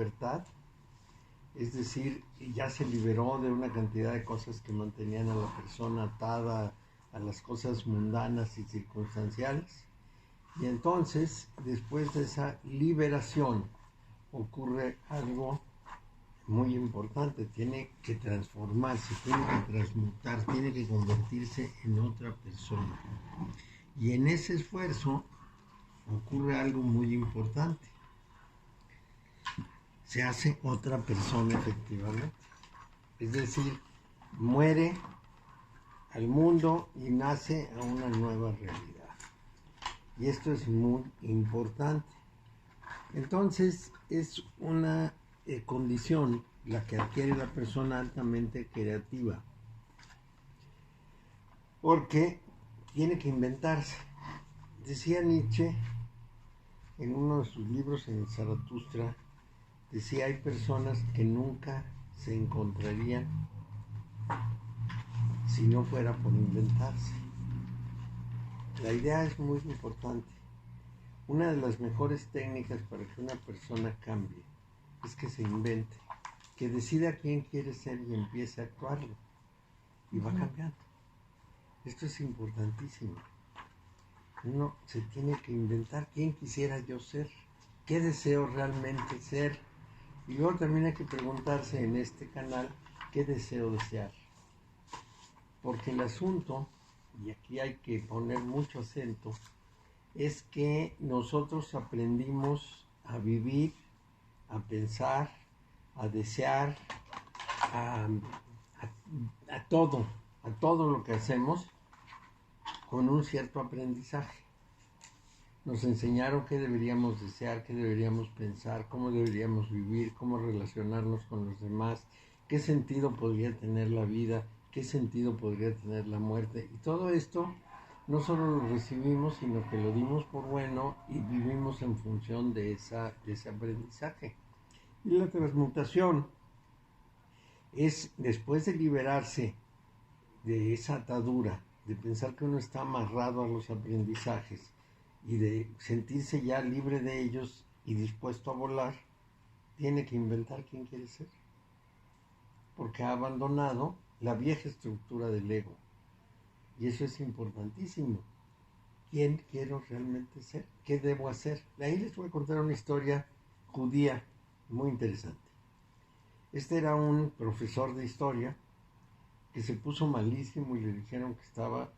libertad, es decir, ya se liberó de una cantidad de cosas que mantenían a la persona atada a las cosas mundanas y circunstanciales. Y entonces, después de esa liberación, ocurre algo muy importante. Tiene que transformarse, tiene que transmutar, tiene que convertirse en otra persona. Y en ese esfuerzo ocurre algo muy importante. Se hace otra persona efectivamente. Es decir, muere al mundo y nace a una nueva realidad. Y esto es muy importante. Entonces es una condición la que adquiere la persona altamente creativa, porque tiene que inventarse. Decía Nietzsche en uno de sus libros, en el Zaratustra, decía, hay personas que nunca se encontrarían si no fuera por inventarse. La idea es muy importante. Una de las mejores técnicas para que una persona cambie es que se invente, que decida quién quiere ser y empiece a actuarlo. Y va cambiando. Esto es importantísimo. Uno se tiene que inventar quién quisiera yo ser, qué deseo realmente ser. Y luego también hay que preguntarse en este canal qué deseo desear. Porque el asunto, y aquí hay que poner mucho acento, es que nosotros aprendimos a vivir, a pensar, a desear, a todo lo que hacemos con un cierto aprendizaje. Nos enseñaron qué deberíamos desear, qué deberíamos pensar, cómo deberíamos vivir, cómo relacionarnos con los demás, qué sentido podría tener la vida, qué sentido podría tener la muerte. Y todo esto no solo lo recibimos, sino que lo dimos por bueno y vivimos en función de ese aprendizaje. Y la transmutación es, después de liberarse de esa atadura, de pensar que uno está amarrado a los aprendizajes y de sentirse ya libre de ellos y dispuesto a volar, tiene que inventar quién quiere ser. Porque ha abandonado la vieja estructura del ego. Y eso es importantísimo. ¿Quién quiero realmente ser? ¿Qué debo hacer? De ahí les voy a contar una historia judía muy interesante. Este era un profesor de historia que se puso malísimo y le dijeron que estaba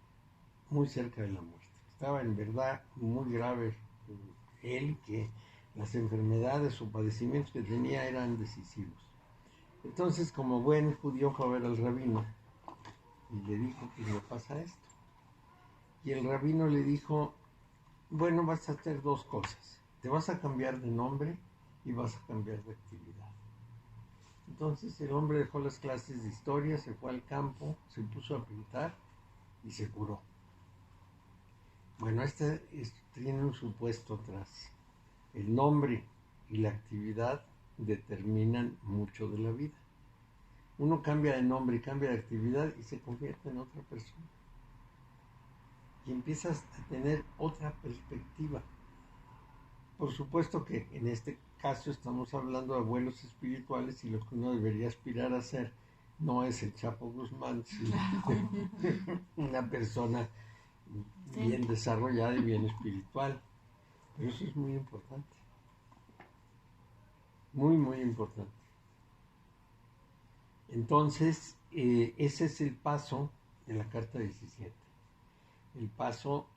muy cerca de la muerte. Estaba en verdad muy grave él, que las enfermedades o padecimientos que tenía eran decisivos. Entonces, como buen judío, fue a ver al rabino y le dijo que le pasa esto. Y el rabino le dijo, bueno, vas a hacer dos cosas. Te vas a cambiar de nombre y vas a cambiar de actividad. Entonces el hombre dejó las clases de historia, se fue al campo, se puso a pintar y se curó. Bueno, tiene un supuesto atrás. El nombre y la actividad determinan mucho de la vida. Uno cambia de nombre y cambia de actividad y se convierte en otra persona. Y empiezas a tener otra perspectiva. Por supuesto que en este caso estamos hablando de abuelos espirituales y lo que uno debería aspirar a ser no es el Chapo Guzmán, sino una persona bien desarrollada y bien espiritual. Pero eso es muy importante. Muy, muy importante. Entonces, ese es el paso de la carta 17. El paso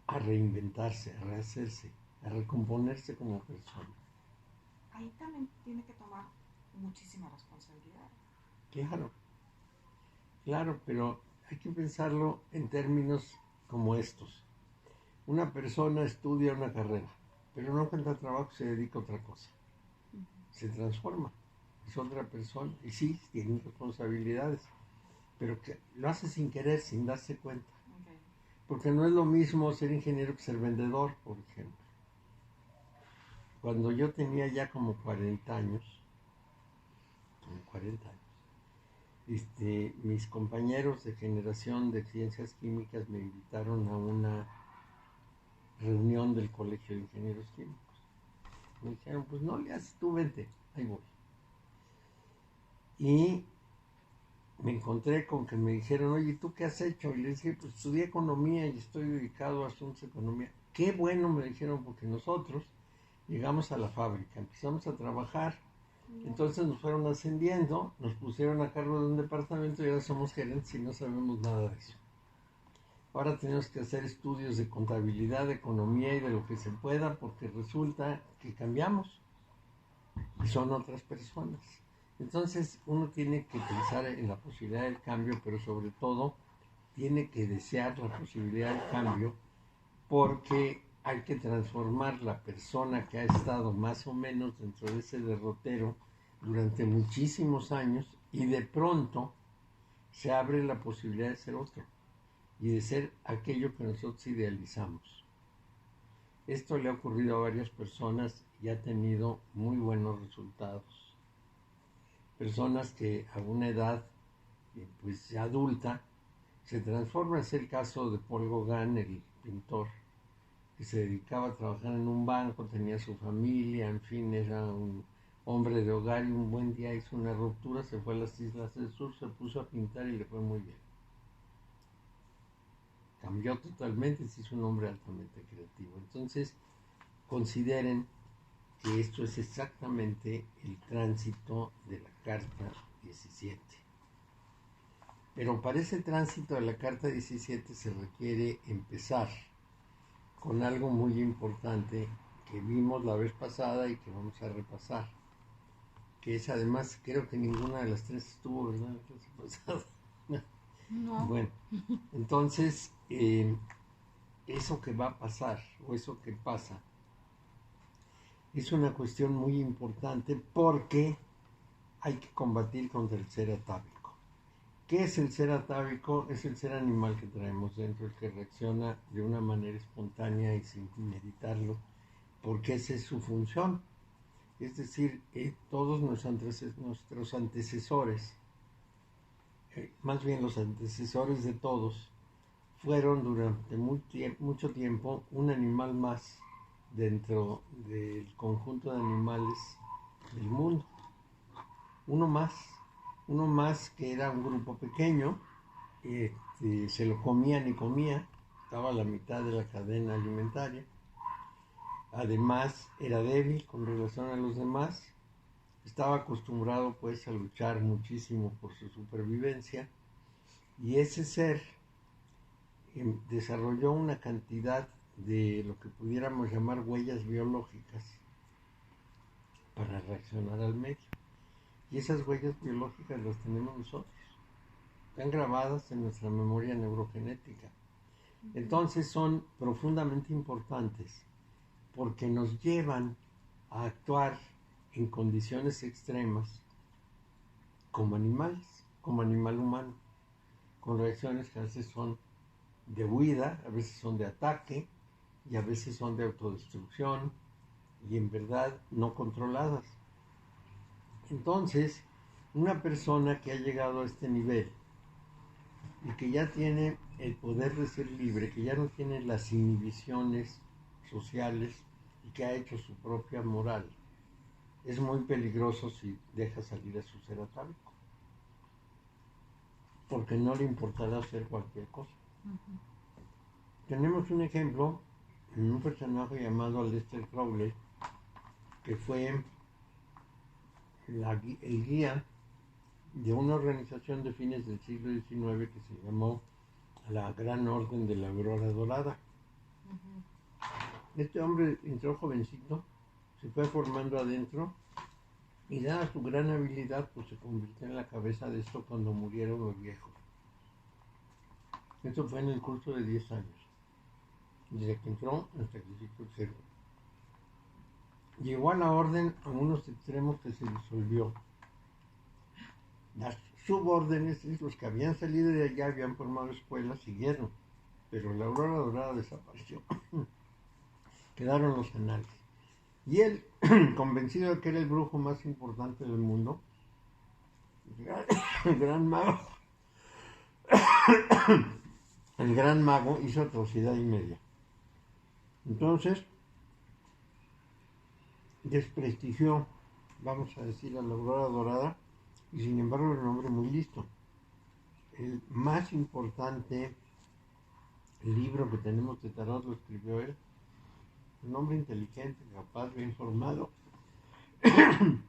a reinventarse, a rehacerse, a recomponerse como persona. Ahí también tiene que tomar muchísima responsabilidad. Claro, pero hay que pensarlo en términos como estos. Una persona estudia una carrera, pero no encuentra trabajo, se dedica a otra cosa. Se transforma, es otra persona. Y sí, tiene responsabilidades, pero que lo hace sin querer, sin darse cuenta. Okay. Porque no es lo mismo ser ingeniero que ser vendedor, por ejemplo. Cuando yo tenía ya como 40 años, mis compañeros de generación de ciencias químicas me invitaron a una reunión del Colegio de Ingenieros Químicos. Me dijeron, pues no le haces tú, vente, ahí voy. Y me encontré con que me dijeron, oye, ¿tú qué has hecho? Y les dije, pues estudié economía y estoy dedicado a asuntos de economía. Qué bueno, me dijeron, porque nosotros llegamos a la fábrica, empezamos a trabajar, entonces nos fueron ascendiendo, nos pusieron a cargo de un departamento y ahora somos gerentes y no sabemos nada de eso. Ahora tenemos que hacer estudios de contabilidad, de economía y de lo que se pueda, porque resulta que cambiamos y son otras personas. Entonces uno tiene que pensar en la posibilidad del cambio, pero sobre todo tiene que desear la posibilidad del cambio, porque hay que transformar la persona que ha estado más o menos dentro de ese derrotero durante muchísimos años y de pronto se abre la posibilidad de ser otro y de ser aquello que nosotros idealizamos. Esto le ha ocurrido a varias personas y ha tenido muy buenos resultados. Personas que a una edad pues ya adulta se transforma. Es el caso de Paul Gauguin, el pintor, que se dedicaba a trabajar en un banco, tenía su familia, en fin, era un hombre de hogar y un buen día hizo una ruptura, se fue a las Islas del Sur, se puso a pintar y le fue muy bien. Cambió totalmente, se hizo un hombre altamente creativo. Entonces, consideren que esto es exactamente el tránsito de la carta 17. Pero para ese tránsito de la carta 17 se requiere empezar con algo muy importante que vimos la vez pasada y que vamos a repasar, que es además, creo que ninguna de las tres estuvo, ¿verdad? La clase pasada. No. Bueno, entonces, eso que va a pasar, o eso que pasa, es una cuestión muy importante porque hay que combatir contra el ser atávico. ¿Qué es el ser atávico? Es el ser animal que traemos dentro, el que reacciona de una manera espontánea y sin meditarlo, porque esa es su función. Es decir, todos nuestros antecesores, más bien los antecesores de todos, fueron durante mucho tiempo un animal más dentro del conjunto de animales del mundo. Uno más que era un grupo pequeño, se lo comían y comía, estaba a la mitad de la cadena alimentaria. Además era débil con relación a los demás, estaba acostumbrado pues a luchar muchísimo por su supervivencia, y ese ser desarrolló una cantidad de lo que pudiéramos llamar huellas biológicas para reaccionar al medio. Y esas huellas biológicas las tenemos nosotros, están grabadas en nuestra memoria neurogenética. Entonces son profundamente importantes porque nos llevan a actuar en condiciones extremas como animales, como animal humano, con reacciones que a veces son de huida, a veces son de ataque y a veces son de autodestrucción y en verdad no controladas. Entonces, una persona que ha llegado a este nivel y que ya tiene el poder de ser libre, que ya no tiene las inhibiciones sociales y que ha hecho su propia moral, es muy peligroso si deja salir a su ser atávico, porque no le importará hacer cualquier cosa. Tenemos un ejemplo en un personaje llamado Aleister Crowley, que fue el guía de una organización de fines del siglo XIX que se llamó la Gran Orden de la Aurora Dorada. Este hombre entró jovencito, se fue formando adentro y dada su gran habilidad, pues se convirtió en la cabeza de esto cuando murieron los viejos. Esto fue en el curso de 10 años, desde que entró hasta que se hizo el cero. Llegó a la orden a unos extremos que se disolvió. Las subórdenes, los que habían salido de allá, habían formado escuelas, siguieron, pero la Aurora Dorada desapareció. Quedaron los anales. Y él, convencido de que era el brujo más importante del mundo, el gran mago hizo atrocidad y media. Entonces, desprestigió, vamos a decir, a la Aurora Dorada, y sin embargo era un hombre muy listo. El más importante libro que tenemos de tarot lo escribió él, un hombre inteligente, capaz, bien formado,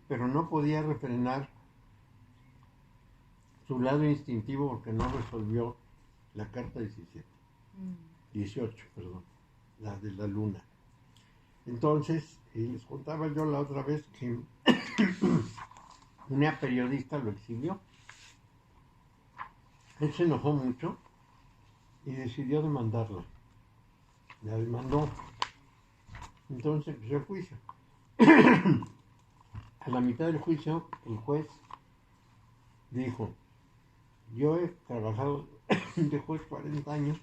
pero no podía refrenar su lado instintivo porque no resolvió la carta 18, perdón, la de la luna. Entonces, les contaba yo la otra vez que una periodista lo exhibió. Él se enojó mucho y decidió demandarla. La demandó. Entonces empezó el juicio. A la mitad del juicio, el juez dijo: yo he trabajado de juez 40 años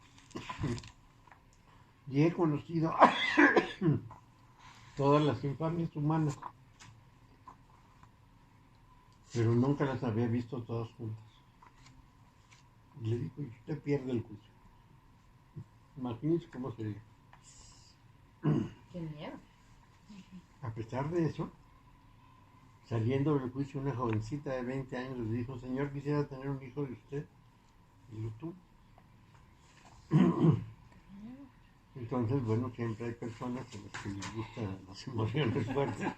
y he conocido todas las infamias humanas, pero nunca las había visto todas juntas. Y le dijo: y usted pierde el juicio. Imagínense cómo sería. Qué miedo. A pesar de eso, saliendo del juicio, una jovencita de 20 años le dijo: señor, quisiera tener un hijo de usted. Y lo tuvo. Entonces, bueno, siempre hay personas a las que les gustan las emociones fuertes.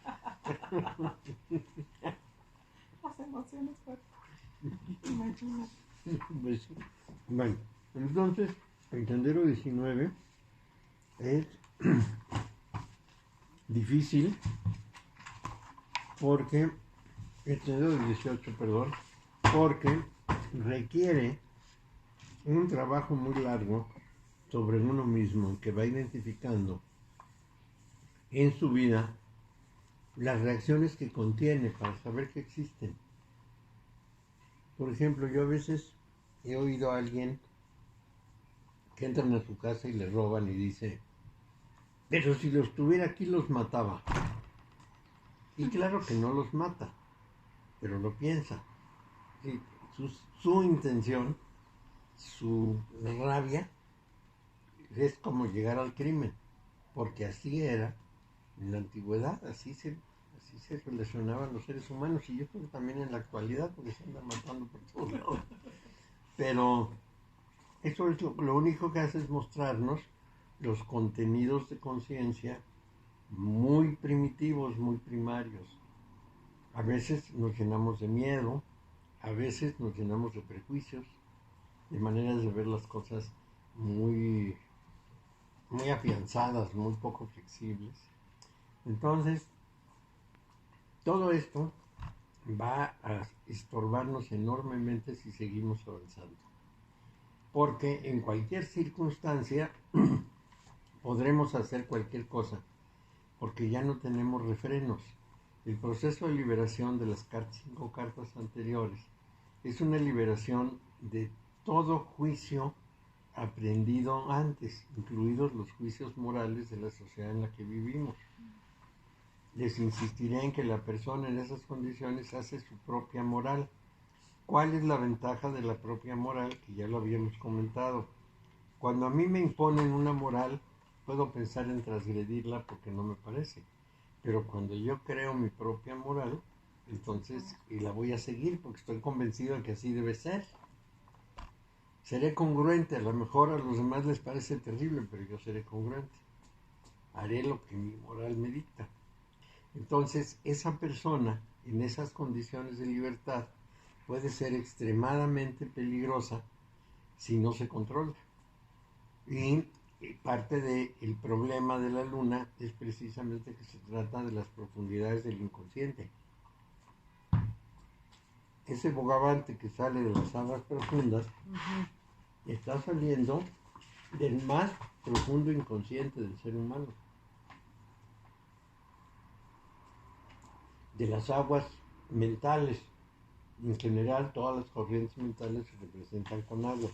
Las emociones fuertes. Imagínate. Pues, bueno, entonces, el Sendero 19 es difícil porque, el Sendero 18, perdón, porque requiere un trabajo muy largo sobre uno mismo, que va identificando en su vida las reacciones que contiene para saber que existen. Por ejemplo, yo a veces he oído a alguien que entran a su casa y le roban y dice: pero si los tuviera aquí los mataba. Y claro que no los mata, pero lo piensa. Sí, su intención, su rabia, es como llegar al crimen, porque así era en la antigüedad, así se relacionaban los seres humanos, y yo creo que también en la actualidad, porque se andan matando por todos lados. Pero eso es lo único que hace es mostrarnos los contenidos de conciencia muy primitivos, muy primarios. A veces nos llenamos de miedo, a veces nos llenamos de prejuicios, de maneras de ver las cosas muy afianzadas, muy poco flexibles. Entonces, todo esto va a estorbarnos enormemente si seguimos avanzando. Porque en cualquier circunstancia podremos hacer cualquier cosa, porque ya no tenemos refrenos. El proceso de liberación de las 5 cartas anteriores es una liberación de todo juicio aprendido antes, incluidos los juicios morales de la sociedad en la que vivimos. Les insistiré en que la persona en esas condiciones hace su propia moral. ¿Cuál es la ventaja de la propia moral? Que ya lo habíamos comentado. Cuando a mí me imponen una moral, puedo pensar en transgredirla porque no me parece. Pero cuando yo creo mi propia moral, entonces, y la voy a seguir porque estoy convencido de que así debe ser. Seré congruente, a lo mejor a los demás les parece terrible, pero yo seré congruente. Haré lo que mi moral me dicta. Entonces, esa persona en esas condiciones de libertad puede ser extremadamente peligrosa si no se controla. Y parte del problema de la luna es precisamente que se trata de las profundidades del inconsciente. Ese bogavante que sale de las aguas profundas está saliendo del más profundo inconsciente del ser humano. De las aguas mentales. En general, todas las corrientes mentales se representan con agua.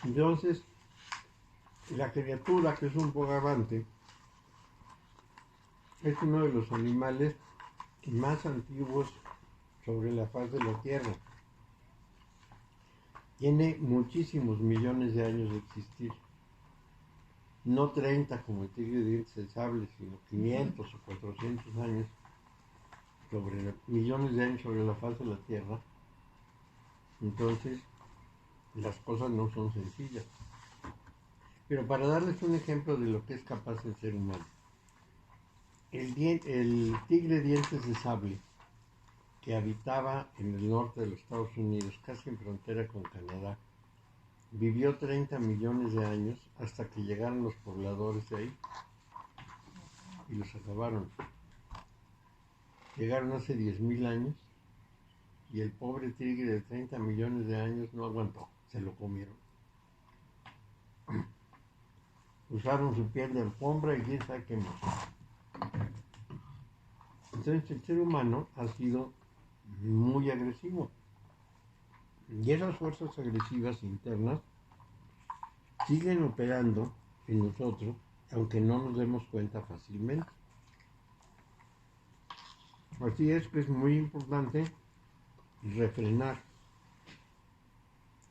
Entonces, la criatura, que es un bogavante, es uno de los animales más antiguos sobre la faz de la Tierra. Tiene muchísimos millones de años de existir. no 30 como el tigre de dientes de sable, sino 500 o 400 años, millones de años sobre la faz de la Tierra, entonces las cosas no son sencillas. Pero para darles un ejemplo de lo que es capaz el ser humano, el tigre de dientes de sable, que habitaba en el norte de los Estados Unidos, casi en frontera con Canadá, vivió 30 millones de años hasta que llegaron los pobladores de ahí y los acabaron. Llegaron hace 10.000 años y el pobre tigre de 30 millones de años no aguantó, se lo comieron. Usaron su piel de alfombra y quién sabe qué más. Entonces el ser humano ha sido muy agresivo. Y esas fuerzas agresivas internas siguen operando en nosotros, aunque no nos demos cuenta fácilmente. Así es que es muy importante refrenar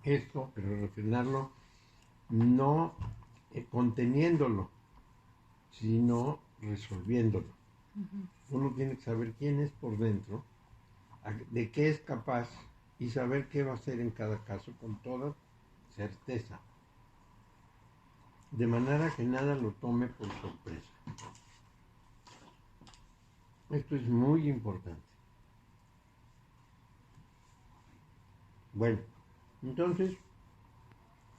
esto, pero refrenarlo no conteniéndolo, sino resolviéndolo. Uno tiene que saber quién es por dentro, de qué es capaz y saber qué va a hacer en cada caso con toda certeza, de manera que nada lo tome por sorpresa. Esto es muy importante. Bueno, entonces,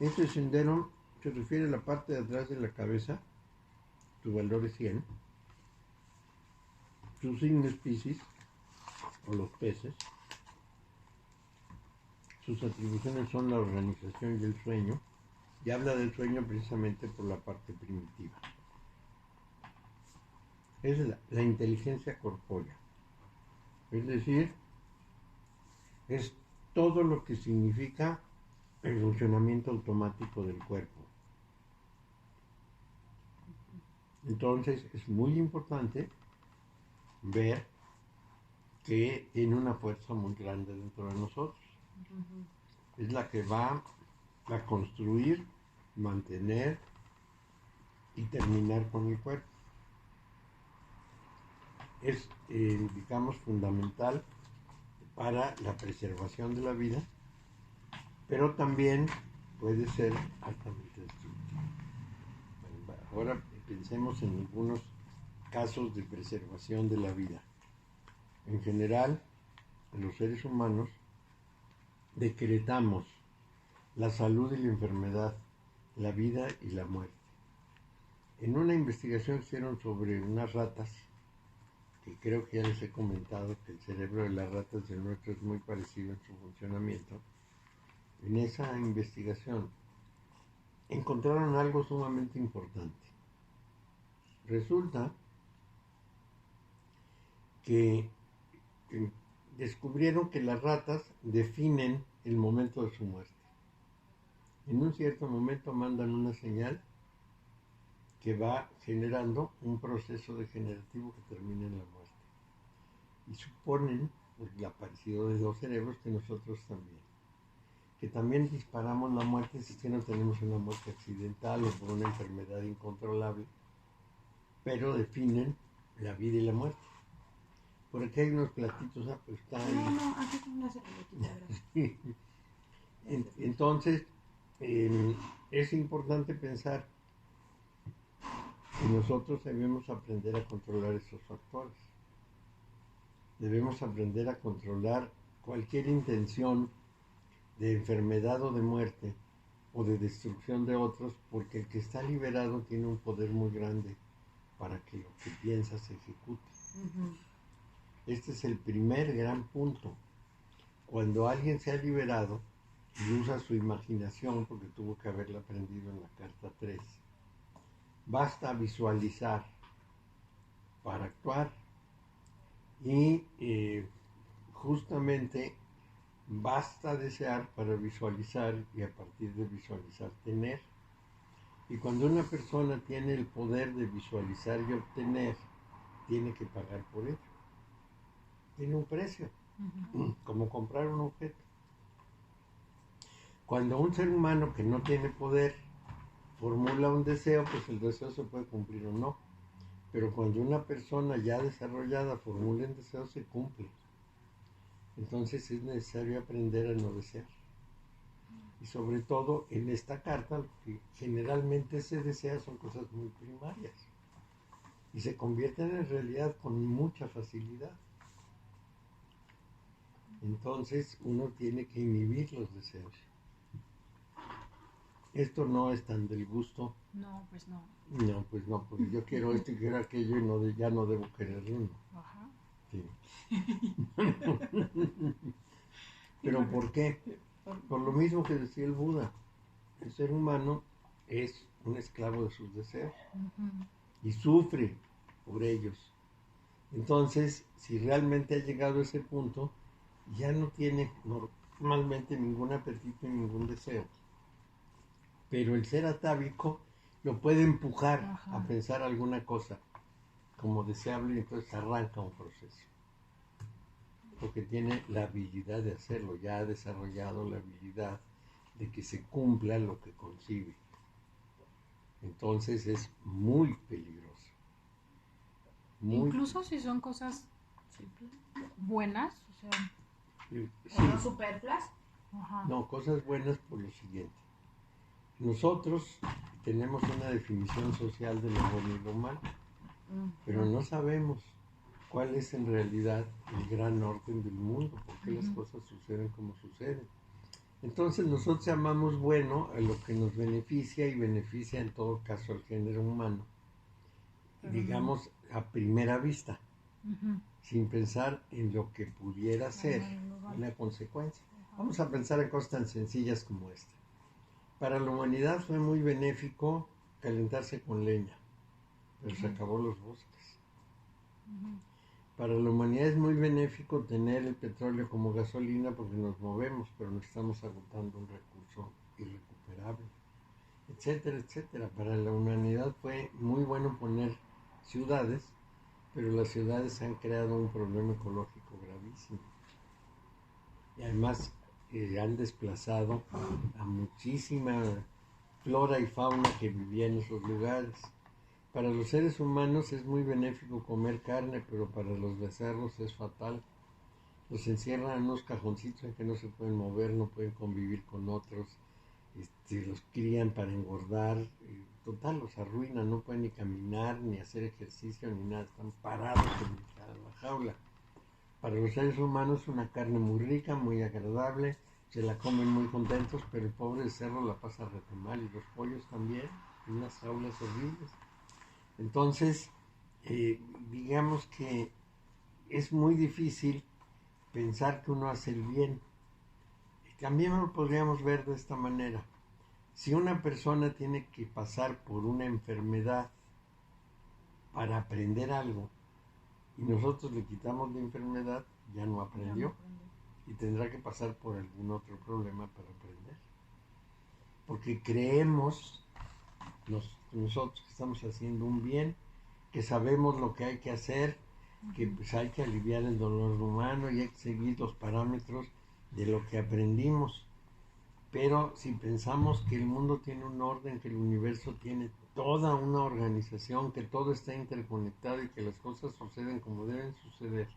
este sendero se refiere a la parte de atrás de la cabeza, tu valor es 100, su signo es Piscis, o los peces, sus atribuciones son la organización y el sueño, y habla del sueño precisamente por la parte primitiva. Es la inteligencia corpórea, es decir, es todo lo que significa el funcionamiento automático del cuerpo. Entonces es muy importante ver que tiene una fuerza muy grande dentro de nosotros. Es la que va a construir, mantener y terminar con el cuerpo. Es, digamos, fundamental para la preservación de la vida, pero también puede ser altamente destructivo. Bueno, ahora pensemos en algunos casos de preservación de la vida. En general, los seres humanos decretamos la salud y la enfermedad, la vida y la muerte. En una investigación que hicieron sobre unas ratas, que creo que ya les he comentado que el cerebro de las ratas del nuestro es muy parecido en su funcionamiento, en esa investigación encontraron algo sumamente importante. Resulta que descubrieron que las ratas definen el momento de su muerte. En un cierto momento mandan una señal que va generando un proceso degenerativo que termina en la muerte. Y suponen, por el aparecido de dos cerebros, que nosotros también. Que también disparamos la muerte si es que no tenemos una muerte accidental o por una enfermedad incontrolable, pero definen la vida y la muerte. Por aquí hay unos platitos, pues está ahí. No, aquí con una servilletita. Entonces, es importante pensar que nosotros debemos aprender a controlar esos factores. Debemos aprender a controlar cualquier intención de enfermedad o de muerte o de destrucción de otros, porque el que está liberado tiene un poder muy grande para que lo que piensa se ejecute. Este es el primer gran punto. Cuando alguien se ha liberado y usa su imaginación, porque tuvo que haberla aprendido en la carta 3, basta visualizar para actuar y justamente basta desear para visualizar y a partir de visualizar tener. Y cuando una persona tiene el poder de visualizar y obtener, tiene que pagar por ello. Tiene un precio, como comprar un objeto. Cuando un ser humano que no tiene poder formula un deseo, pues el deseo se puede cumplir o no. Pero cuando una persona ya desarrollada formula un deseo, se cumple. Entonces es necesario aprender a no desear. Y sobre todo en esta carta, lo que generalmente se desea son cosas muy primarias. Y se convierten en realidad con mucha facilidad. Entonces uno tiene que inhibir los deseos. Esto no es tan del gusto. No, pues no. No, pues no, porque yo quiero esto y quiero aquello y no, ya no debo querer uno. Ajá. Sí. ¿Pero por qué? Por lo mismo que decía el Buda. El ser humano es un esclavo de sus deseos y sufre por ellos. Entonces, si realmente ha llegado a ese punto, ya no tiene normalmente ningún apetito y ningún deseo. Pero el ser atávico lo puede empujar Ajá. a pensar alguna cosa como deseable y entonces arranca un proceso. Porque tiene la habilidad de hacerlo, ya ha desarrollado la habilidad de que se cumpla lo que concibe. Entonces es muy peligroso. Incluso si son cosas buenas, o sea, Sí. ¿O no superfluas? ajá. No, cosas buenas por lo siguiente. Nosotros tenemos una definición social de lo bueno y lo malo, pero no sabemos cuál es en realidad el gran orden del mundo, por qué las cosas suceden como suceden. Entonces nosotros llamamos bueno a lo que nos beneficia y beneficia en todo caso al género humano, digamos a primera vista, sin pensar en lo que pudiera ser una consecuencia. Vamos a pensar en cosas tan sencillas como esta. Para la humanidad fue muy benéfico calentarse con leña, pero se acabó los bosques. Para la humanidad es muy benéfico tener el petróleo como gasolina porque nos movemos, pero no estamos agotando un recurso irrecuperable, etcétera, etcétera. Para la humanidad fue muy bueno poner ciudades, pero las ciudades han creado un problema ecológico gravísimo. Y además han desplazado a muchísima flora y fauna que vivía en esos lugares. Para los seres humanos es muy benéfico comer carne, pero para los becerros es fatal. Los encierran en unos cajoncitos en que no se pueden mover, no pueden convivir con otros, los crían para engordar, total, los arruinan, no pueden ni caminar, ni hacer ejercicio, ni nada, están parados en la jaula. Para los seres humanos una carne muy rica, muy agradable, se la comen muy contentos, pero el pobre cerdo la pasa re mal y los pollos también, en unas jaulas horribles. Entonces, digamos que es muy difícil pensar que uno hace el bien. También lo podríamos ver de esta manera. Si una persona tiene que pasar por una enfermedad para aprender algo y nosotros le quitamos la enfermedad, ya no aprendió y tendrá que pasar por algún otro problema para aprender. Porque creemos nosotros que estamos haciendo un bien, que sabemos lo que hay que hacer, que pues hay que aliviar el dolor humano y hay que seguir los parámetros de lo que aprendimos. Pero si pensamos que el mundo tiene un orden, que el universo tiene toda una organización, que todo está interconectado y que las cosas suceden como deben suceder,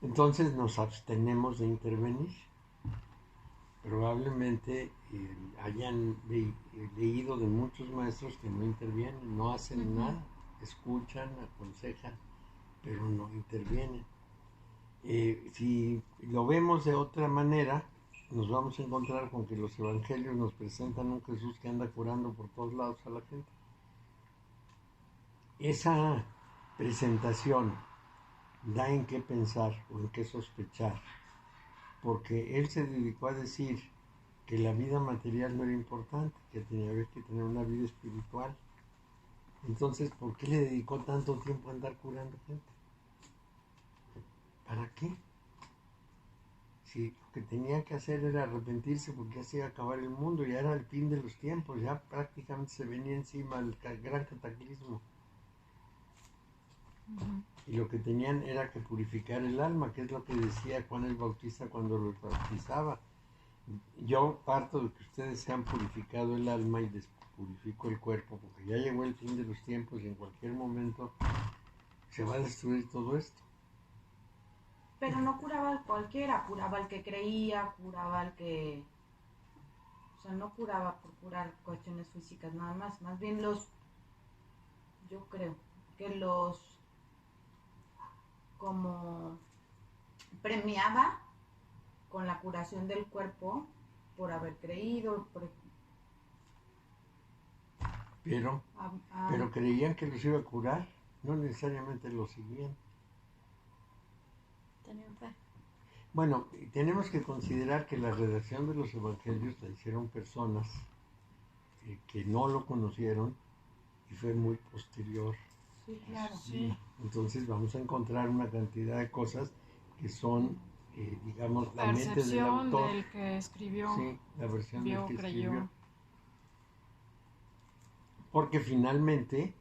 entonces nos abstenemos de intervenir. Probablemente hayan leído de muchos maestros que no intervienen, no hacen nada, escuchan, aconsejan, pero no intervienen. Si lo vemos de otra manera, nos vamos a encontrar con que los evangelios nos presentan un Jesús que anda curando por todos lados a la gente. Esa presentación da en qué pensar o en qué sospechar, porque él se dedicó a decir que la vida material no era importante, que tenía que tener una vida espiritual. Entonces, ¿por qué le dedicó tanto tiempo a andar curando gente? ¿Para qué? Si lo que tenía que hacer era arrepentirse porque ya se iba a acabar el mundo, ya era el fin de los tiempos, ya prácticamente se venía encima el gran cataclismo. Y lo que tenían era que purificar el alma, que es lo que decía Juan el Bautista cuando los bautizaba. Yo parto de que ustedes se han purificado el alma y despurifico el cuerpo, porque ya llegó el fin de los tiempos y en cualquier momento se va a destruir todo esto. Pero no curaba al cualquiera, curaba al que creía, curaba al que... O sea, no curaba por curar cuestiones físicas nada más. Más bien yo creo que los como premiaba con la curación del cuerpo por haber creído, Pero creían que los iba a curar, no necesariamente lo seguían. Tenían fe. Bueno, tenemos que considerar que la redacción de los evangelios la hicieron personas que no lo conocieron y fue muy posterior. Sí, claro. Sí. Entonces vamos a encontrar una cantidad de cosas que son, digamos, la mente del Percepción autor. del que escribió, Sí, la versión vio, del que creyó. escribió. Porque finalmente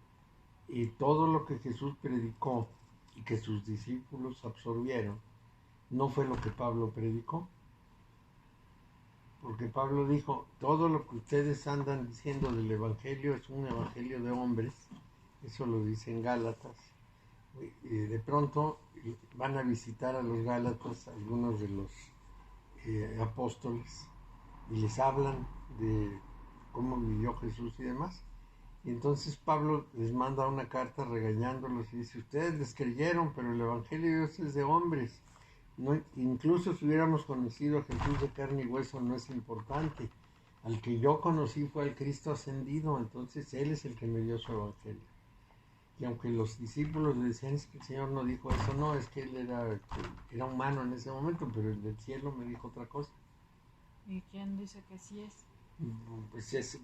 todo lo que Jesús predicó y que sus discípulos absorbieron no fue lo que Pablo predicó. Porque Pablo dijo, todo lo que ustedes andan diciendo del Evangelio es un Evangelio de hombres. Eso lo dice en Gálatas. De pronto van a visitar a los Gálatas algunos de los apóstoles y les hablan de cómo vivió Jesús y demás. Y entonces Pablo les manda una carta regañándolos y dice, ustedes les creyeron, pero el Evangelio de Dios es de hombres. No, incluso si hubiéramos conocido a Jesús de carne y hueso no es importante. Al que yo conocí fue al Cristo ascendido, entonces Él es el que me dio su Evangelio. Y aunque los discípulos le decían, es que el Señor no dijo eso, no, es que Él era humano en ese momento, pero el del cielo me dijo otra cosa. ¿Y quién dice que sí es? Pues es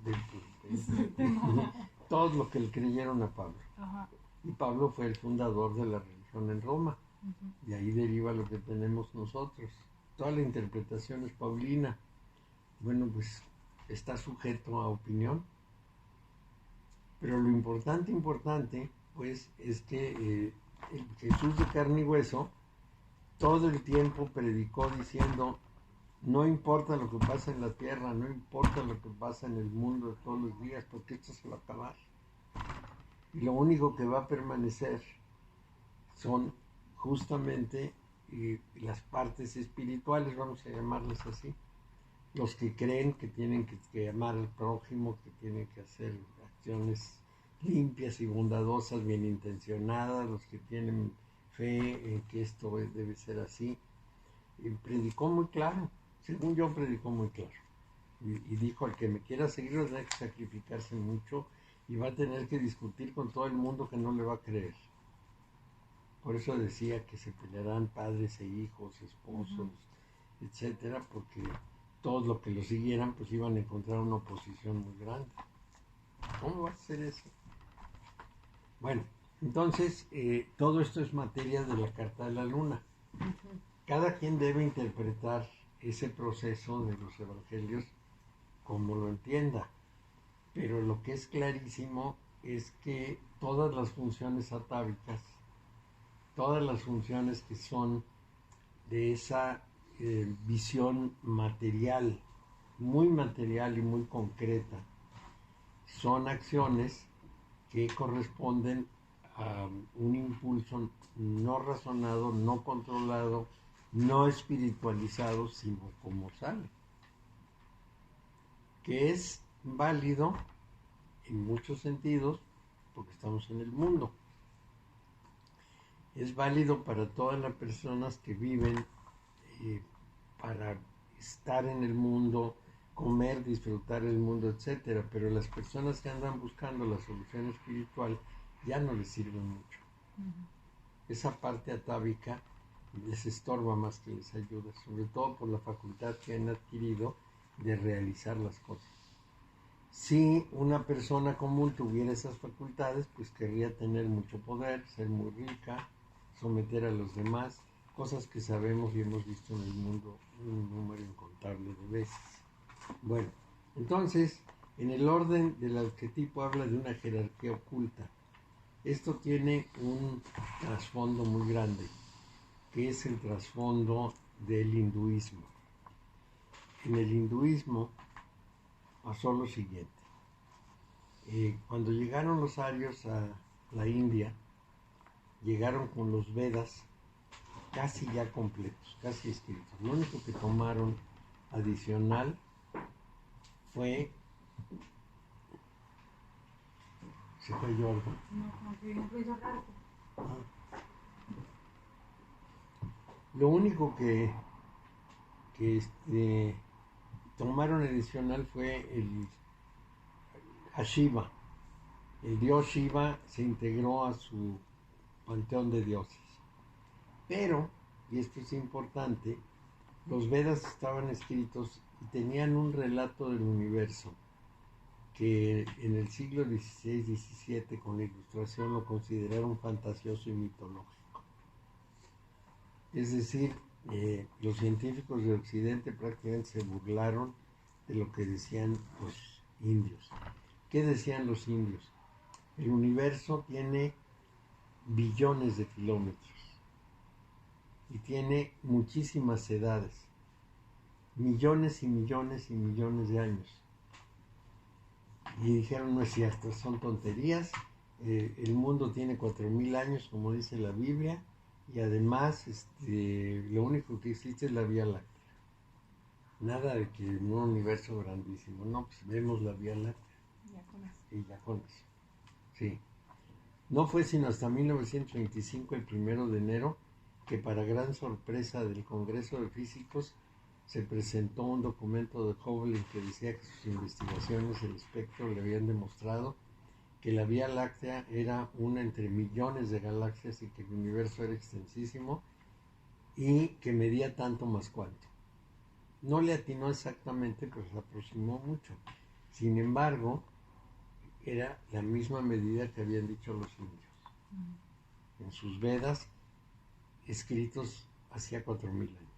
todo lo que le creyeron a Pablo. Ajá. Y Pablo fue el fundador de la religión en Roma. Uh-huh. De ahí deriva lo que tenemos nosotros. Toda la interpretación es paulina. Bueno, pues está sujeto a opinión. Pero lo importante, pues, es que el Jesús de carne y hueso todo el tiempo predicó diciendo, no importa lo que pasa en la tierra, no importa lo que pasa en el mundo de todos los días, porque esto se va a acabar. Y lo único que va a permanecer son justamente las partes espirituales, vamos a llamarles así. Los que creen que tienen que amar al prójimo, que tienen que hacer acciones limpias y bondadosas, bien intencionadas, los que tienen fe en que esto debe ser así. Y predicó muy claro, según yo predicó muy claro. Y dijo, al que me quiera seguir va a tener que sacrificarse mucho y va a tener que discutir con todo el mundo que no le va a creer. Por eso decía que se pelearán padres e hijos, esposos, etcétera, porque todos los que lo siguieran pues iban a encontrar una oposición muy grande. ¿Cómo va a ser eso? Bueno, entonces todo esto es materia de la carta de la luna. Cada quien debe interpretar ese proceso de los evangelios como lo entienda, pero lo que es clarísimo es que todas las funciones atávicas, todas las funciones que son de esa visión material y muy concreta, son acciones que corresponden a un impulso no razonado, no controlado, no espiritualizado, sino como sale, que es válido en muchos sentidos porque estamos en el mundo. Es válido para todas las personas que viven para estar en el mundo, comer, disfrutar el mundo, etcétera, pero las personas que andan buscando la solución espiritual ya no les sirve mucho. Esa parte atávica les estorba más que les ayuda, sobre todo por la facultad que han adquirido de realizar las cosas. Si una persona común tuviera esas facultades, pues querría tener mucho poder, ser muy rica, someter a los demás, cosas que sabemos y hemos visto en el mundo un número incontable de veces. Bueno, entonces, en el orden del arquetipo habla de una jerarquía oculta. Esto tiene un trasfondo muy grande, que es el trasfondo del hinduismo. en el hinduismo pasó lo siguiente. Cuando llegaron los arios a la India, llegaron con los Vedas casi ya completos, casi escritos. Lo único que tomaron adicional fue... ¿Se cayó algo? No, como que un ruido raro. Lo único que tomaron adicional fue a Shiva. El dios Shiva se integró a su panteón de dioses. Pero, y esto es importante, los Vedas estaban escritos y tenían un relato del universo que en el siglo XVI-XVII con la Ilustración lo consideraron fantasioso y mitológico. Es decir, los científicos de Occidente prácticamente se burlaron de lo que decían los indios. ¿Qué decían los indios? El universo tiene billones de kilómetros y tiene muchísimas edades, millones y millones y millones de años. Y dijeron, no es cierto, son tonterías, el mundo tiene 4000 años, como dice la Biblia, y además lo único que existe es la Vía Láctea. Nada de que en un universo grandísimo, no, pues vemos la Vía Láctea. Ya con eso. Y ya con eso, sí. No fue sino hasta 1925, el 1 de enero, que para gran sorpresa del Congreso de Físicos se presentó un documento de Hubble en que decía que sus investigaciones del espectro le habían demostrado que la Vía Láctea era una entre millones de galaxias y que el universo era extensísimo y que medía tanto más cuánto. No le atinó exactamente, pero se aproximó mucho. Sin embargo, era la misma medida que habían dicho los indios en sus Vedas, escritos hacía 4000 años.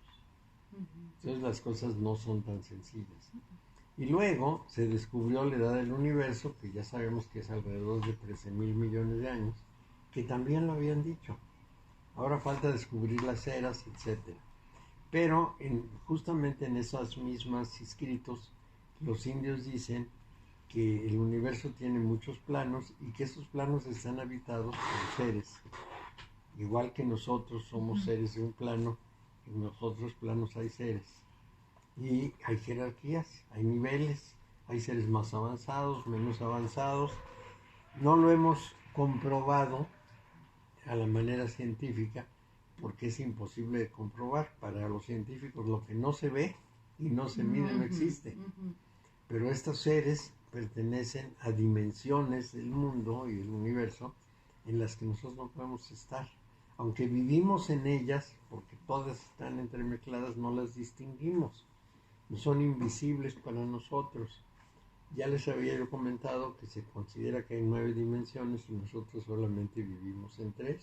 Entonces las cosas no son tan sencillas. Y luego se descubrió la edad del universo, que ya sabemos que es alrededor de 13,000 millones de años, que también lo habían dicho. Ahora falta descubrir las eras, etc. Pero justamente en esos mismos escritos, los indios dicen que el universo tiene muchos planos y que esos planos están habitados por seres. Igual que nosotros somos seres de un plano, en los otros planos hay seres. Y hay jerarquías, hay niveles, hay seres más avanzados, menos avanzados. No lo hemos comprobado a la manera científica porque es imposible de comprobar. Para los científicos lo que no se ve y no se mide no existe. Pero estos seres pertenecen a dimensiones del mundo y del universo en las que nosotros no podemos estar. Aunque vivimos en ellas, porque todas están entremezcladas, no las distinguimos. Son invisibles para nosotros. Ya les había yo comentado que se considera que hay 9 dimensiones y nosotros solamente vivimos en 3.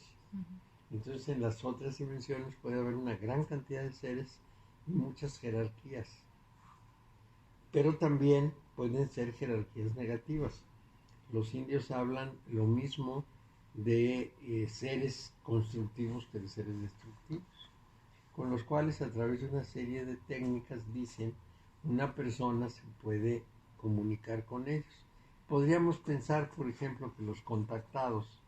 Entonces en las otras dimensiones puede haber una gran cantidad de seres y muchas jerarquías. Pero también pueden ser jerarquías negativas. Los indios hablan lo mismo de seres constructivos que de seres destructivos, con los cuales a través de una serie de técnicas dicen una persona se puede comunicar con ellos. Podríamos pensar, por ejemplo, que los contactados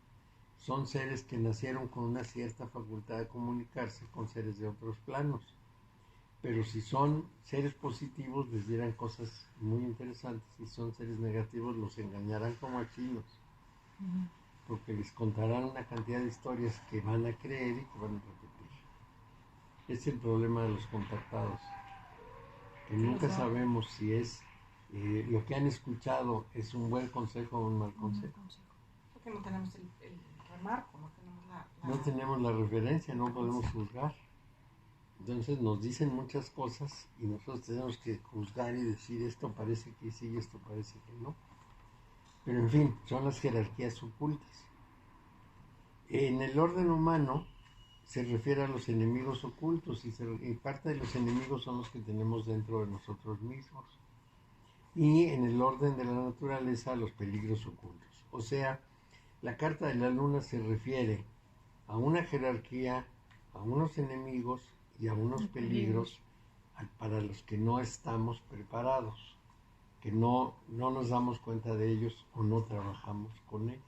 son seres que nacieron con una cierta facultad de comunicarse con seres de otros planos, pero si son seres positivos les dirán cosas muy interesantes, si son seres negativos los engañarán como a chinos, porque les contarán una cantidad de historias que van a creer y que van a repetir. Es el problema de los contactados, que nunca sabemos si es lo que han escuchado es un buen consejo o un mal consejo. Porque no tenemos el remarco, no tenemos No tenemos la referencia, no podemos juzgar. Entonces nos dicen muchas cosas y nosotros tenemos que juzgar y decir esto parece que sí y esto parece que no. Pero en fin, son las jerarquías ocultas. En el orden humano se refiere a los enemigos ocultos y parte de los enemigos son los que tenemos dentro de nosotros mismos. Y en el orden de la naturaleza a los peligros ocultos. O sea, la carta de la luna se refiere a una jerarquía, a unos enemigos y a unos peligros para los que no estamos preparados, que no nos damos cuenta de ellos o no trabajamos con ellos.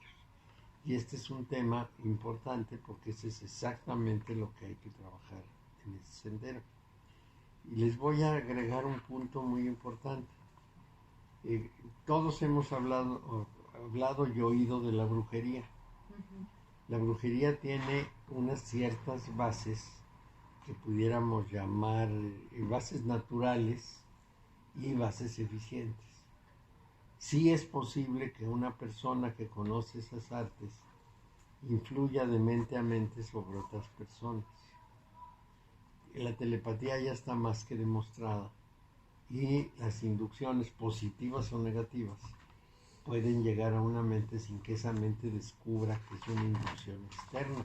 Y este es un tema importante porque ese es exactamente lo que hay que trabajar en ese sendero. Y les voy a agregar un punto muy importante. Todos hemos hablado y oído de la brujería. La brujería tiene unas ciertas bases que pudiéramos llamar bases naturales y bases eficientes. Sí es posible que una persona que conoce esas artes influya de mente a mente sobre otras personas. La telepatía ya está más que demostrada y las inducciones positivas o negativas pueden llegar a una mente sin que esa mente descubra que es una inducción externa.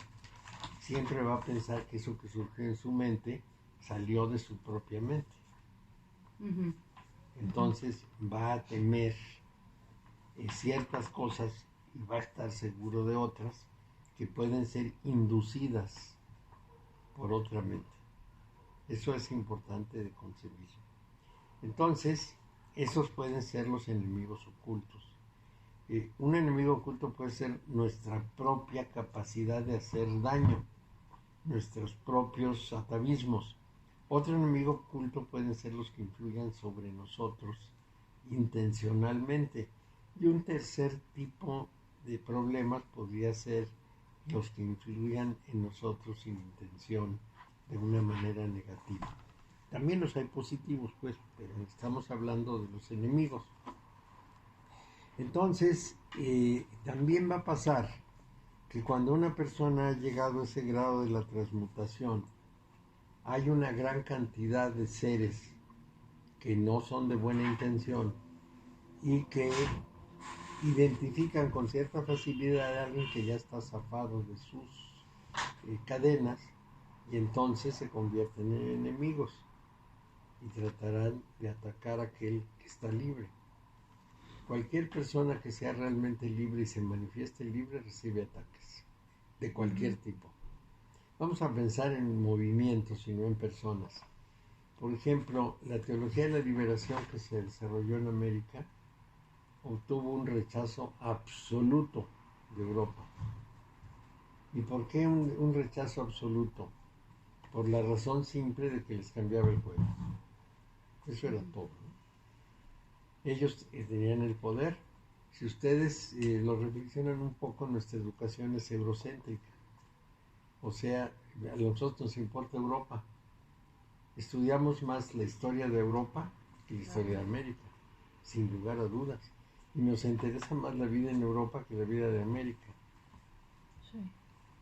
Siempre va a pensar que eso que surgió en su mente salió de su propia mente. Entonces va a temer ciertas cosas y va a estar seguro de otras que pueden ser inducidas por otra mente. Eso es importante de concebir. Entonces, esos pueden ser los enemigos ocultos. Un enemigo oculto puede ser nuestra propia capacidad de hacer daño, nuestros propios atavismos. Otro enemigo oculto pueden ser los que influyan sobre nosotros intencionalmente. Y un tercer tipo de problemas podría ser los que influyan en nosotros sin intención, de una manera negativa. También los hay positivos, pues, pero estamos hablando de los enemigos. Entonces, también va a pasar que cuando una persona ha llegado a ese grado de la transmutación, hay una gran cantidad de seres que no son de buena intención y que identifican con cierta facilidad a alguien que ya está zafado de sus cadenas y entonces se convierten en enemigos y tratarán de atacar a aquel que está libre. Cualquier persona que sea realmente libre y se manifieste libre recibe ataques de cualquier tipo. Vamos a pensar en movimientos y no en personas. Por ejemplo, la teología de la liberación que se desarrolló en América obtuvo un rechazo absoluto de Europa. ¿Y por qué un rechazo absoluto? Por la razón simple de que les cambiaba el juego. Eso era todo, ¿no? Ellos tenían el poder. Si ustedes lo reflexionan un poco, nuestra educación es eurocéntrica. O sea, a nosotros nos importa Europa. Estudiamos más la historia de Europa que la historia de América, sin lugar a dudas. Y nos interesa más la vida en Europa que la vida de América. Sí.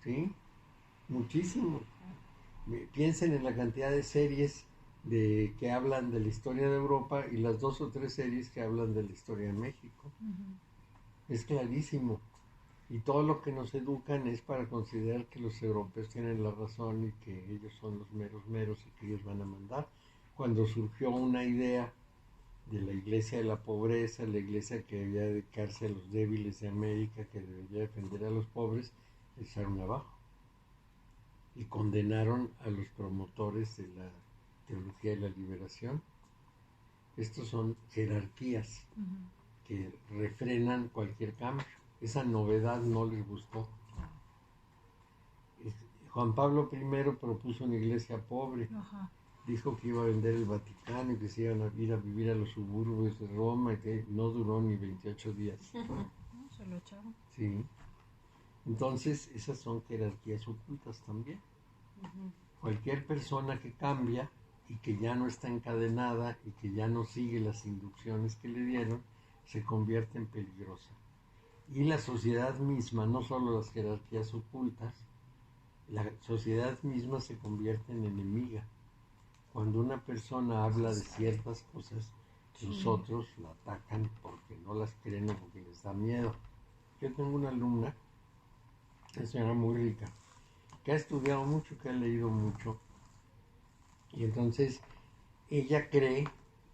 ¿Sí? Muchísimo. Piensen en la cantidad de series que hablan de la historia de Europa y las 2 o 3 series que hablan de la historia de México. Es clarísimo. Y todo lo que nos educan es para considerar que los europeos tienen la razón y que ellos son los meros meros y que ellos van a mandar. Cuando surgió una idea de la iglesia de la pobreza, la iglesia que debía dedicarse a los débiles de América, que debería defender a los pobres, le echaron abajo. Y condenaron a los promotores de la teología de la liberación. Estos son jerarquías que refrenan cualquier cambio. Esa novedad no les gustó. Juan Pablo I propuso una iglesia pobre. Dijo que iba a vender el Vaticano y que se iban a ir a vivir a los suburbios de Roma y que no duró ni 28 días. Se lo echaron. Sí. Entonces, esas son jerarquías ocultas también. Cualquier persona que cambia y que ya no está encadenada y que ya no sigue las inducciones que le dieron, se convierte en peligrosa. Y la sociedad misma, no solo las jerarquías ocultas, la sociedad misma se convierte en enemiga. Cuando una persona habla de ciertas cosas, los otros la atacan porque no las creen o porque les da miedo. Yo tengo una alumna, una señora muy rica, que ha estudiado mucho, que ha leído mucho, y entonces ella cree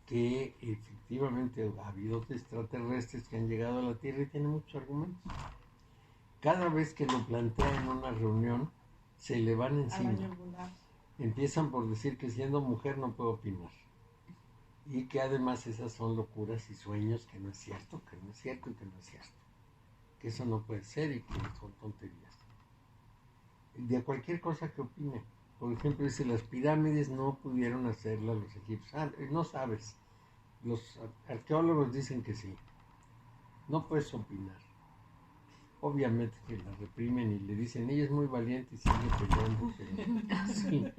que efectivamente ha habido extraterrestres que han llegado a la Tierra y tiene muchos argumentos. Cada vez que lo plantea en una reunión, se le van encima. empiezan por decir que siendo mujer no puedo opinar. Y que además esas son locuras y sueños, que no es cierto, que no es cierto y que no es cierto. Que eso no puede ser y que son tonterías. De cualquier cosa que opine. Por ejemplo, dice, las pirámides no pudieron hacerlas los egipcios. No sabes. Los arqueólogos dicen que sí. No puedes opinar. Obviamente que la reprimen y le dicen, ella es muy valiente y sigue peleando. Pero sí,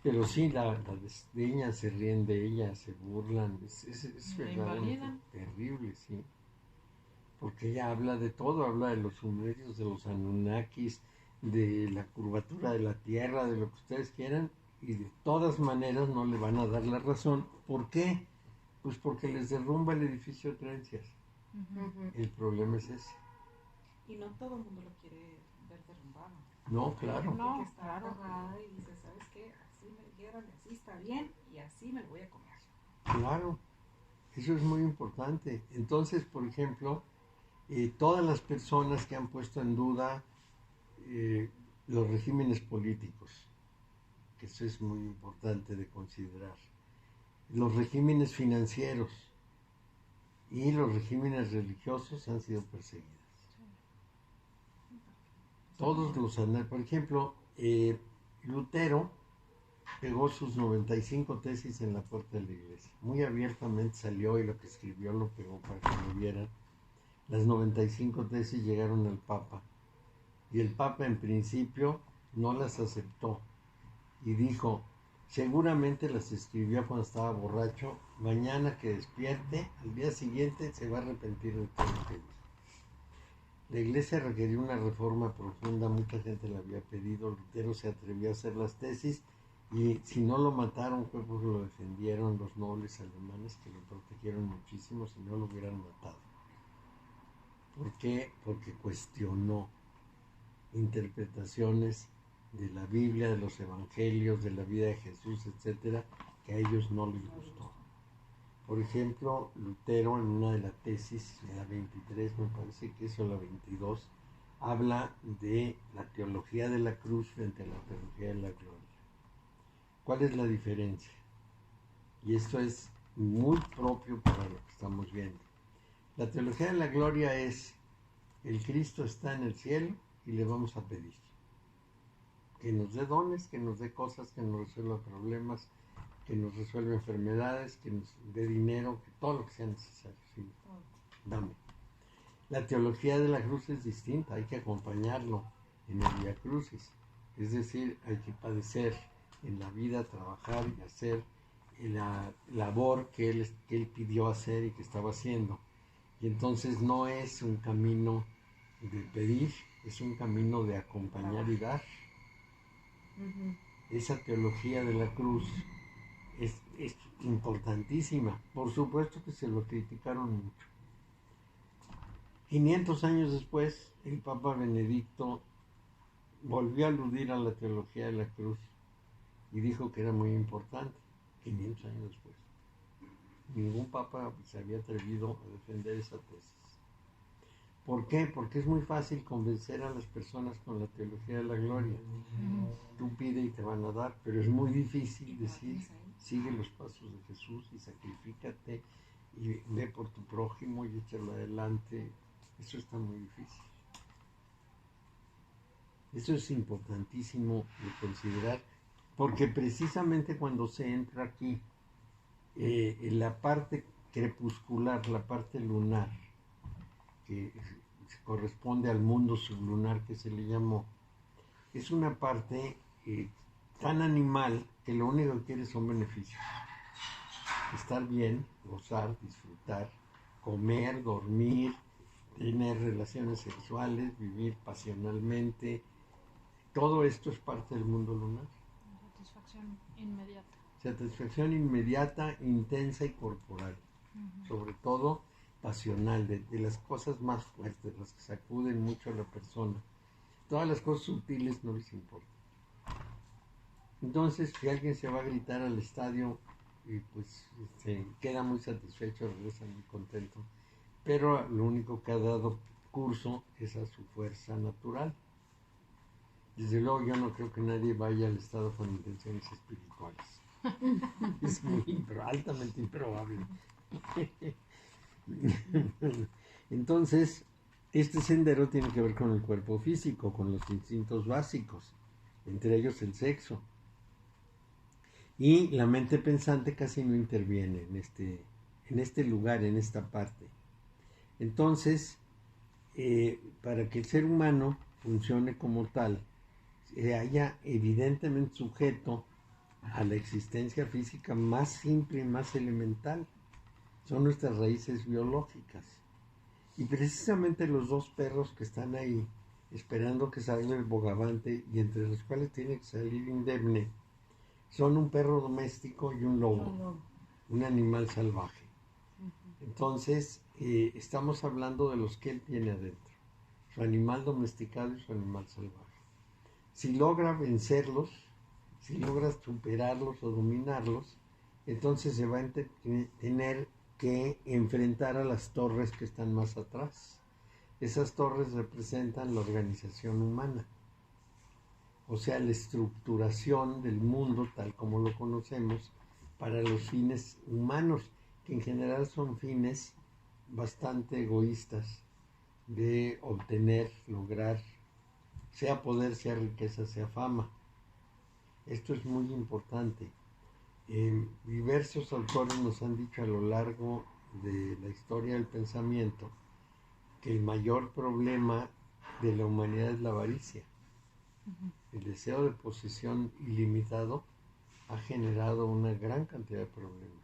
pero sí la desdeñan, se ríen de ella, se burlan. Es La verdaderamente invalidan. terrible, sí. Porque ella habla de todo, habla de los sumerios, de los anunnakis, de la curvatura de la Tierra, de lo que ustedes quieran, y de todas maneras no le van a dar la razón. ¿Por qué? Pues porque les derrumba el edificio de creencias. El problema es ese. Y no todo el mundo lo quiere ver derrumbado. No, claro. No, Que está claro. agarrada y dice, ¿sabes qué? Así me dijeron, y así está bien, y así me lo voy a comer. Claro, eso es muy importante. Entonces, por ejemplo, todas las personas que han puesto en duda los regímenes políticos, que eso es muy importante de considerar, los regímenes financieros y los regímenes religiosos han sido perseguidos. Todos los, por ejemplo, Lutero pegó sus 95 tesis en la puerta de la iglesia. Muy abiertamente salió y lo que escribió lo pegó para que lo vieran. Las 95 tesis llegaron al Papa y el Papa en principio no las aceptó y dijo, seguramente las escribió cuando estaba borracho, mañana que despierte, al día siguiente se va a arrepentir de todo lo que dijo. La iglesia requería una reforma profunda, mucha gente la había pedido, Lutero se atrevió a hacer las tesis y si no lo mataron fue porque lo defendieron los nobles alemanes que lo protegieron muchísimo, si no lo hubieran matado. ¿Por qué? Porque cuestionó interpretaciones de la Biblia, de los evangelios, de la vida de Jesús, etcétera, que a ellos no les gustó. Por ejemplo, Lutero en una de las tesis, en la 23 me parece que es, o la 22, habla de la teología de la cruz frente a la teología de la gloria. ¿Cuál es la diferencia? Y esto es muy propio para lo que estamos viendo. La teología de la gloria es, el Cristo está en el cielo y le vamos a pedir que nos dé dones, que nos dé cosas, que nos resuelva problemas, que nos resuelva enfermedades, que nos dé dinero, que todo lo que sea necesario. Sí, dame. La teología de la cruz es distinta, hay que acompañarlo en el Vía Crucis. Es decir, hay que padecer en la vida, trabajar y hacer la labor que él pidió hacer y que estaba haciendo. Y entonces no es un camino de pedir, es un camino de acompañar y dar. Esa teología de la cruz es importantísima. Por supuesto que se lo criticaron mucho. 500 años después, el Papa Benedicto volvió a aludir a la teología de la cruz y dijo que era muy importante. 500 años después. Ningún papa se había atrevido a defender esa tesis. ¿Por qué? Porque es muy fácil convencer a las personas con la teología de la gloria. Tú pide y te van a dar, pero es muy difícil decir, sigue los pasos de Jesús y sacrifícate y ve por tu prójimo y échalo adelante. Eso está muy difícil. Eso es importantísimo de considerar, porque precisamente cuando se entra aquí, en la parte crepuscular, la parte lunar, que corresponde al mundo sublunar que se le llamó, es una parte tan animal que lo único que quiere son beneficios. Estar bien, gozar, disfrutar, comer, dormir, tener relaciones sexuales, vivir pasionalmente. Todo esto es parte del mundo lunar. Satisfacción inmediata. Satisfacción inmediata, intensa y corporal. Sobre todo pasional, de las cosas más fuertes, las que sacuden mucho a la persona. Todas las cosas sutiles no les importan. Entonces, si alguien se va a gritar al estadio y pues se queda muy satisfecho, regresa muy contento, pero lo único que ha dado curso es a su fuerza natural. Desde luego yo no creo que nadie vaya al estado con intenciones espirituales. Es altamente improbable. Entonces, este sendero tiene que ver con el cuerpo físico, con los instintos básicos, entre ellos el sexo. Y la mente pensante casi no interviene en este lugar, en esta parte. Entonces, para que el ser humano funcione como tal, se haya evidentemente sujeto a la existencia física más simple y más elemental. Son nuestras raíces biológicas. Y precisamente los dos perros que están ahí, esperando que salga el bogavante, y entre los cuales tiene que salir indemne, son un perro doméstico y un lobo, un animal salvaje. Entonces, estamos hablando de los que él tiene adentro, su animal domesticado y su animal salvaje. Si logra vencerlos, si logra superarlos o dominarlos, entonces se va a tener que enfrentar a las torres que están más atrás. Esas torres representan la organización humana, o sea, la estructuración del mundo tal como lo conocemos para los fines humanos, que en general son fines bastante egoístas de obtener, lograr, sea poder, sea riqueza, sea fama. Esto es muy importante. Diversos autores nos han dicho a lo largo de la historia del pensamiento que el mayor problema de la humanidad es la avaricia. El deseo de posesión ilimitado ha generado una gran cantidad de problemas.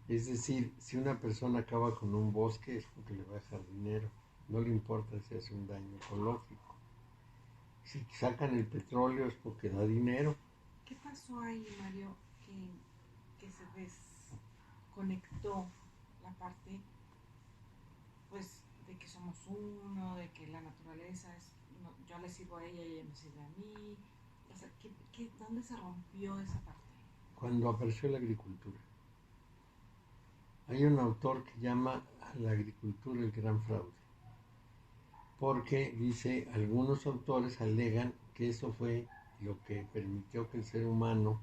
Es decir, si una persona acaba con un bosque es porque le va a dejar dinero, no le importa si hace un daño ecológico. Si sacan el petróleo es porque da dinero. ¿Qué pasó ahí, Mario, que se desconectó la parte, pues, de que somos uno, de que la naturaleza es, no, yo le sirvo a ella y ella me sirve a mí? O sea, ¿dónde se rompió esa parte? Cuando apareció la agricultura. Hay un autor que llama a la agricultura el gran fraude, porque dice, algunos autores alegan que eso fue lo que permitió que el ser humano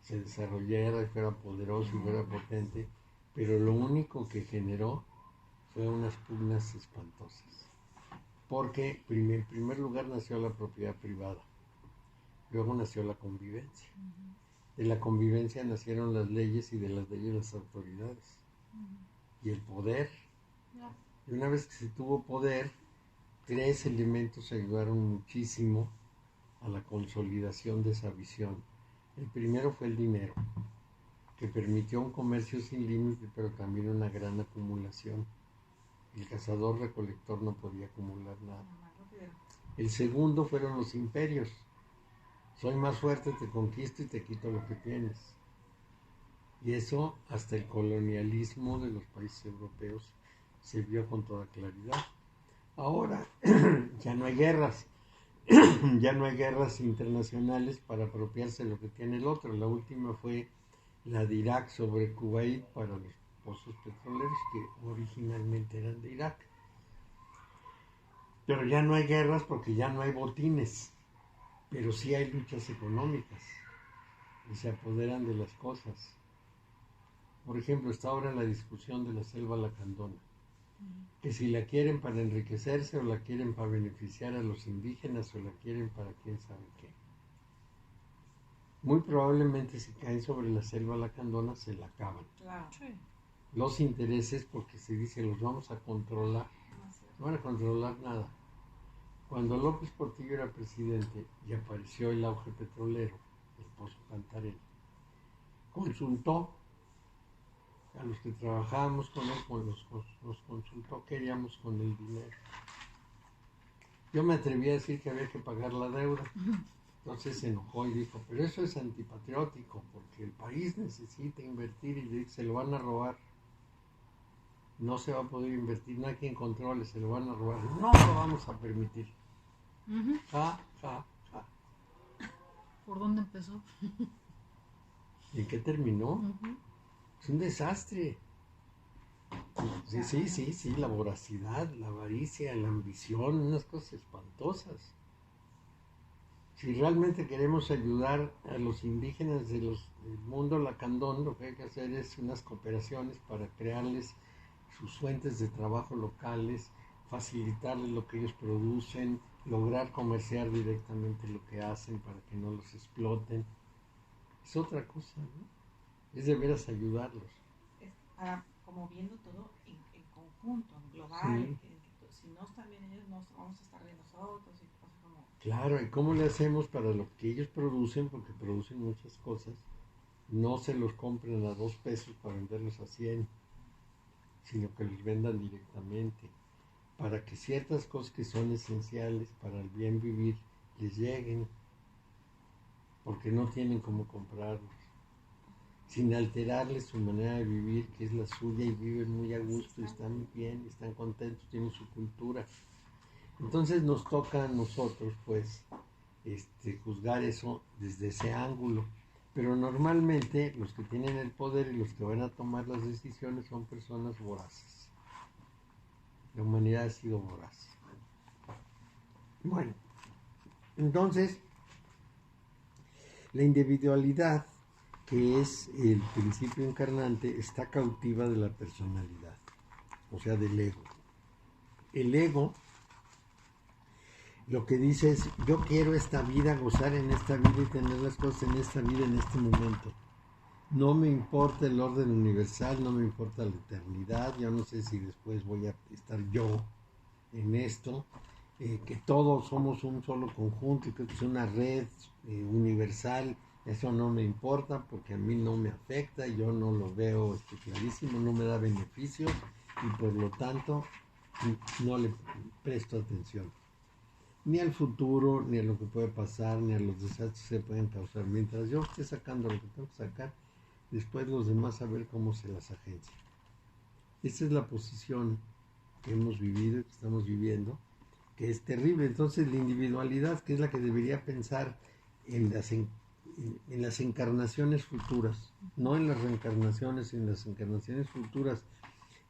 se desarrollara y fuera poderoso y fuera potente, pero lo único que generó fue unas pugnas espantosas, porque en primer lugar nació la propiedad privada, luego nació la convivencia. De la convivencia nacieron las leyes y de las leyes las autoridades. Y el poder. Y una vez que se tuvo poder, tres elementos ayudaron muchísimo a la consolidación de esa visión. El primero fue el dinero, que permitió un comercio sin límite, pero también una gran acumulación. El cazador-recolector no podía acumular nada. El segundo fueron los imperios. Soy más fuerte, te conquisto y te quito lo que tienes. Y eso hasta el colonialismo de los países europeos se vio con toda claridad. Ahora ya no hay guerras, ya no hay guerras internacionales para apropiarse de lo que tiene el otro. La última fue la de Irak sobre Kuwait para los pozos petroleros que originalmente eran de Irak. Pero ya no hay guerras porque ya no hay botines, pero sí hay luchas económicas y se apoderan de las cosas. Por ejemplo, está ahora la discusión de la selva lacandona, que si la quieren para enriquecerse o la quieren para beneficiar a los indígenas o la quieren para quién sabe qué. Muy probablemente si caen sobre la selva lacandona se la acaban. Claro. Sí. Los intereses, porque se dice los vamos a controlar, no van a controlar nada. Cuando López Portillo era presidente y apareció el auge petrolero, el Pozo Cantarell, consultó a los que trabajábamos con él, nos consultó qué haríamos con el dinero. Yo me atreví a decir que había que pagar la deuda. Entonces se enojó y dijo, pero eso es antipatriótico, porque el país necesita invertir y se lo van a robar. No se va a poder invertir, no hay quien controle, se lo van a robar. No lo vamos a permitir. Ja, ja, ja. ¿Por dónde empezó? ¿Y en qué terminó? Es un desastre. Sí, la voracidad, la avaricia, la ambición, unas cosas espantosas. Si realmente queremos ayudar a los indígenas del mundo lacandón, lo que hay que hacer es unas cooperaciones para crearles sus fuentes de trabajo locales, facilitarles lo que ellos producen, lograr comerciar directamente lo que hacen para que no los exploten. Es otra cosa, ¿no? Es de veras ayudarlos. Es para, como viendo todo en conjunto, en global. Sí. Si no están bien ellos, no vamos a estar bien nosotros. Y cosas como... Claro, ¿y cómo le hacemos para lo que ellos producen? Porque producen muchas cosas. No se los compren a 2 pesos para venderlos a 100, sino que los vendan directamente. Para que ciertas cosas que son esenciales para el bien vivir les lleguen. Porque no tienen cómo comprarlos. Sin alterarles su manera de vivir, que es la suya, y viven muy a gusto, y están bien, están contentos, tienen su cultura. Entonces nos toca a nosotros, pues, juzgar eso desde ese ángulo. Pero normalmente los que tienen el poder y los que van a tomar las decisiones son personas voraces. La humanidad ha sido voraz. Bueno, entonces, la individualidad, que es el principio encarnante, está cautiva de la personalidad, o sea, del ego. El ego lo que dice es: yo quiero esta vida, gozar en esta vida y tener las cosas en esta vida, en este momento. No me importa el orden universal, no me importa la eternidad, yo no sé si después voy a estar yo en esto, que todos somos un solo conjunto y que es una red universal. Eso no me importa porque a mí no me afecta, yo no lo veo clarísimo, no me da beneficios y por lo tanto no le presto atención. Ni al futuro, ni a lo que puede pasar, ni a los desastres que se pueden causar. Mientras yo esté sacando lo que tengo que sacar, después los demás a ver cómo se las agencia. Esta es la posición que hemos vivido y que estamos viviendo, que es terrible. Entonces la individualidad, que es la que debería pensar en las encarnaciones futuras, no en las reencarnaciones, en las encarnaciones futuras,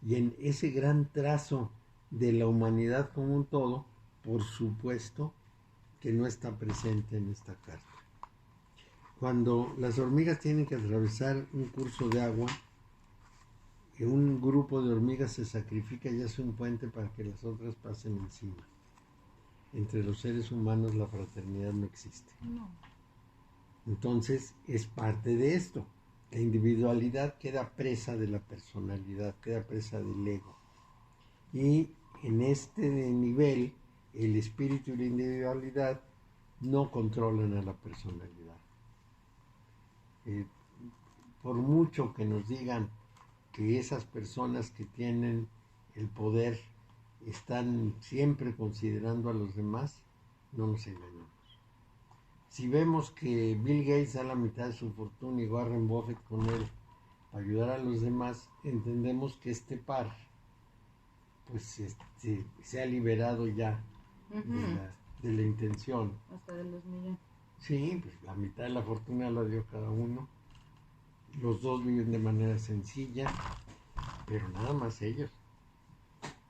y en ese gran trazo de la humanidad como un todo, por supuesto que no está presente en esta carta. Cuando las hormigas tienen que atravesar un curso de agua, un grupo de hormigas se sacrifica y hace un puente para que las otras pasen encima. Entre los seres humanos la fraternidad no existe. No. Entonces es parte de esto. La individualidad queda presa de la personalidad, queda presa del ego. Y en este nivel, el espíritu y la individualidad no controlan a la personalidad. Por mucho que nos digan que esas personas que tienen el poder están siempre considerando a los demás, no nos engañamos. Si vemos que Bill Gates da la mitad de su fortuna y Warren Buffett con él para ayudar a los demás, entendemos que este par pues se ha liberado ya de la intención. Hasta de los millones. Sí, pues la mitad de la fortuna la dio cada uno. Los dos viven de manera sencilla, pero nada más ellos.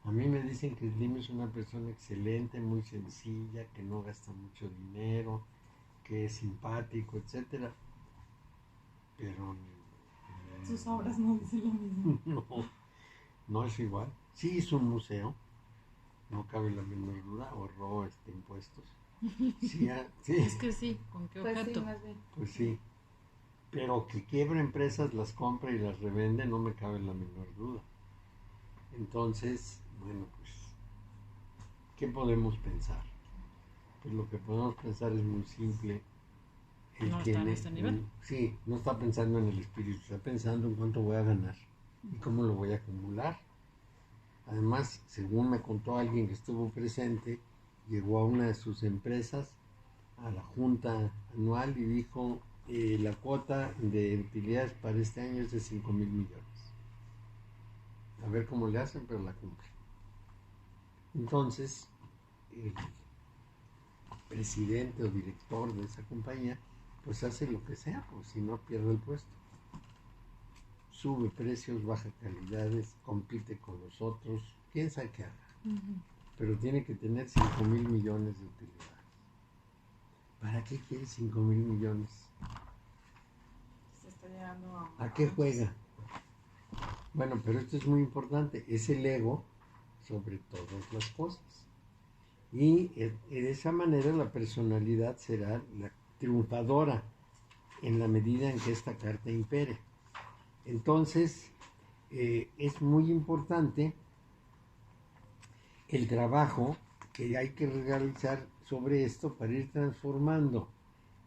A mí me dicen que Slim es una persona excelente, muy sencilla, que no gasta mucho dinero, que es simpático, etcétera. Pero sus obras no dicen lo mismo. No es igual. Sí hizo un museo, no cabe la menor duda, ahorró impuestos. Sí, sí. Es que sí, ¿con qué Pues objeto? sí, más bien. Pues sí. Pero que quiebra empresas, las compra y las revende, no me cabe la menor duda. Entonces, bueno, pues, ¿qué podemos pensar? Pues lo que podemos pensar es muy simple. Él ¿No está en este nivel? Sí, no está pensando en el espíritu, está pensando en cuánto voy a ganar y cómo lo voy a acumular. Además, según me contó alguien que estuvo presente, llegó a una de sus empresas, a la junta anual, y dijo: la cuota de utilidades para este año es de 5,000 millones. A ver cómo le hacen, pero la cumplen. Entonces, el presidente o director de esa compañía, pues hace lo que sea, pues si no pierde el puesto. Sube precios, baja calidades, compite con los otros, quién sabe qué haga. Pero tiene que tener 5,000 millones de utilidades. ¿Para qué quiere 5,000 millones? Se está llegando ¿A qué juega? Bueno, pero esto es muy importante, es el ego sobre todas las cosas. Y de esa manera la personalidad será la triunfadora en la medida en que esta carta impere. Entonces, es muy importante el trabajo que hay que realizar sobre esto para ir transformando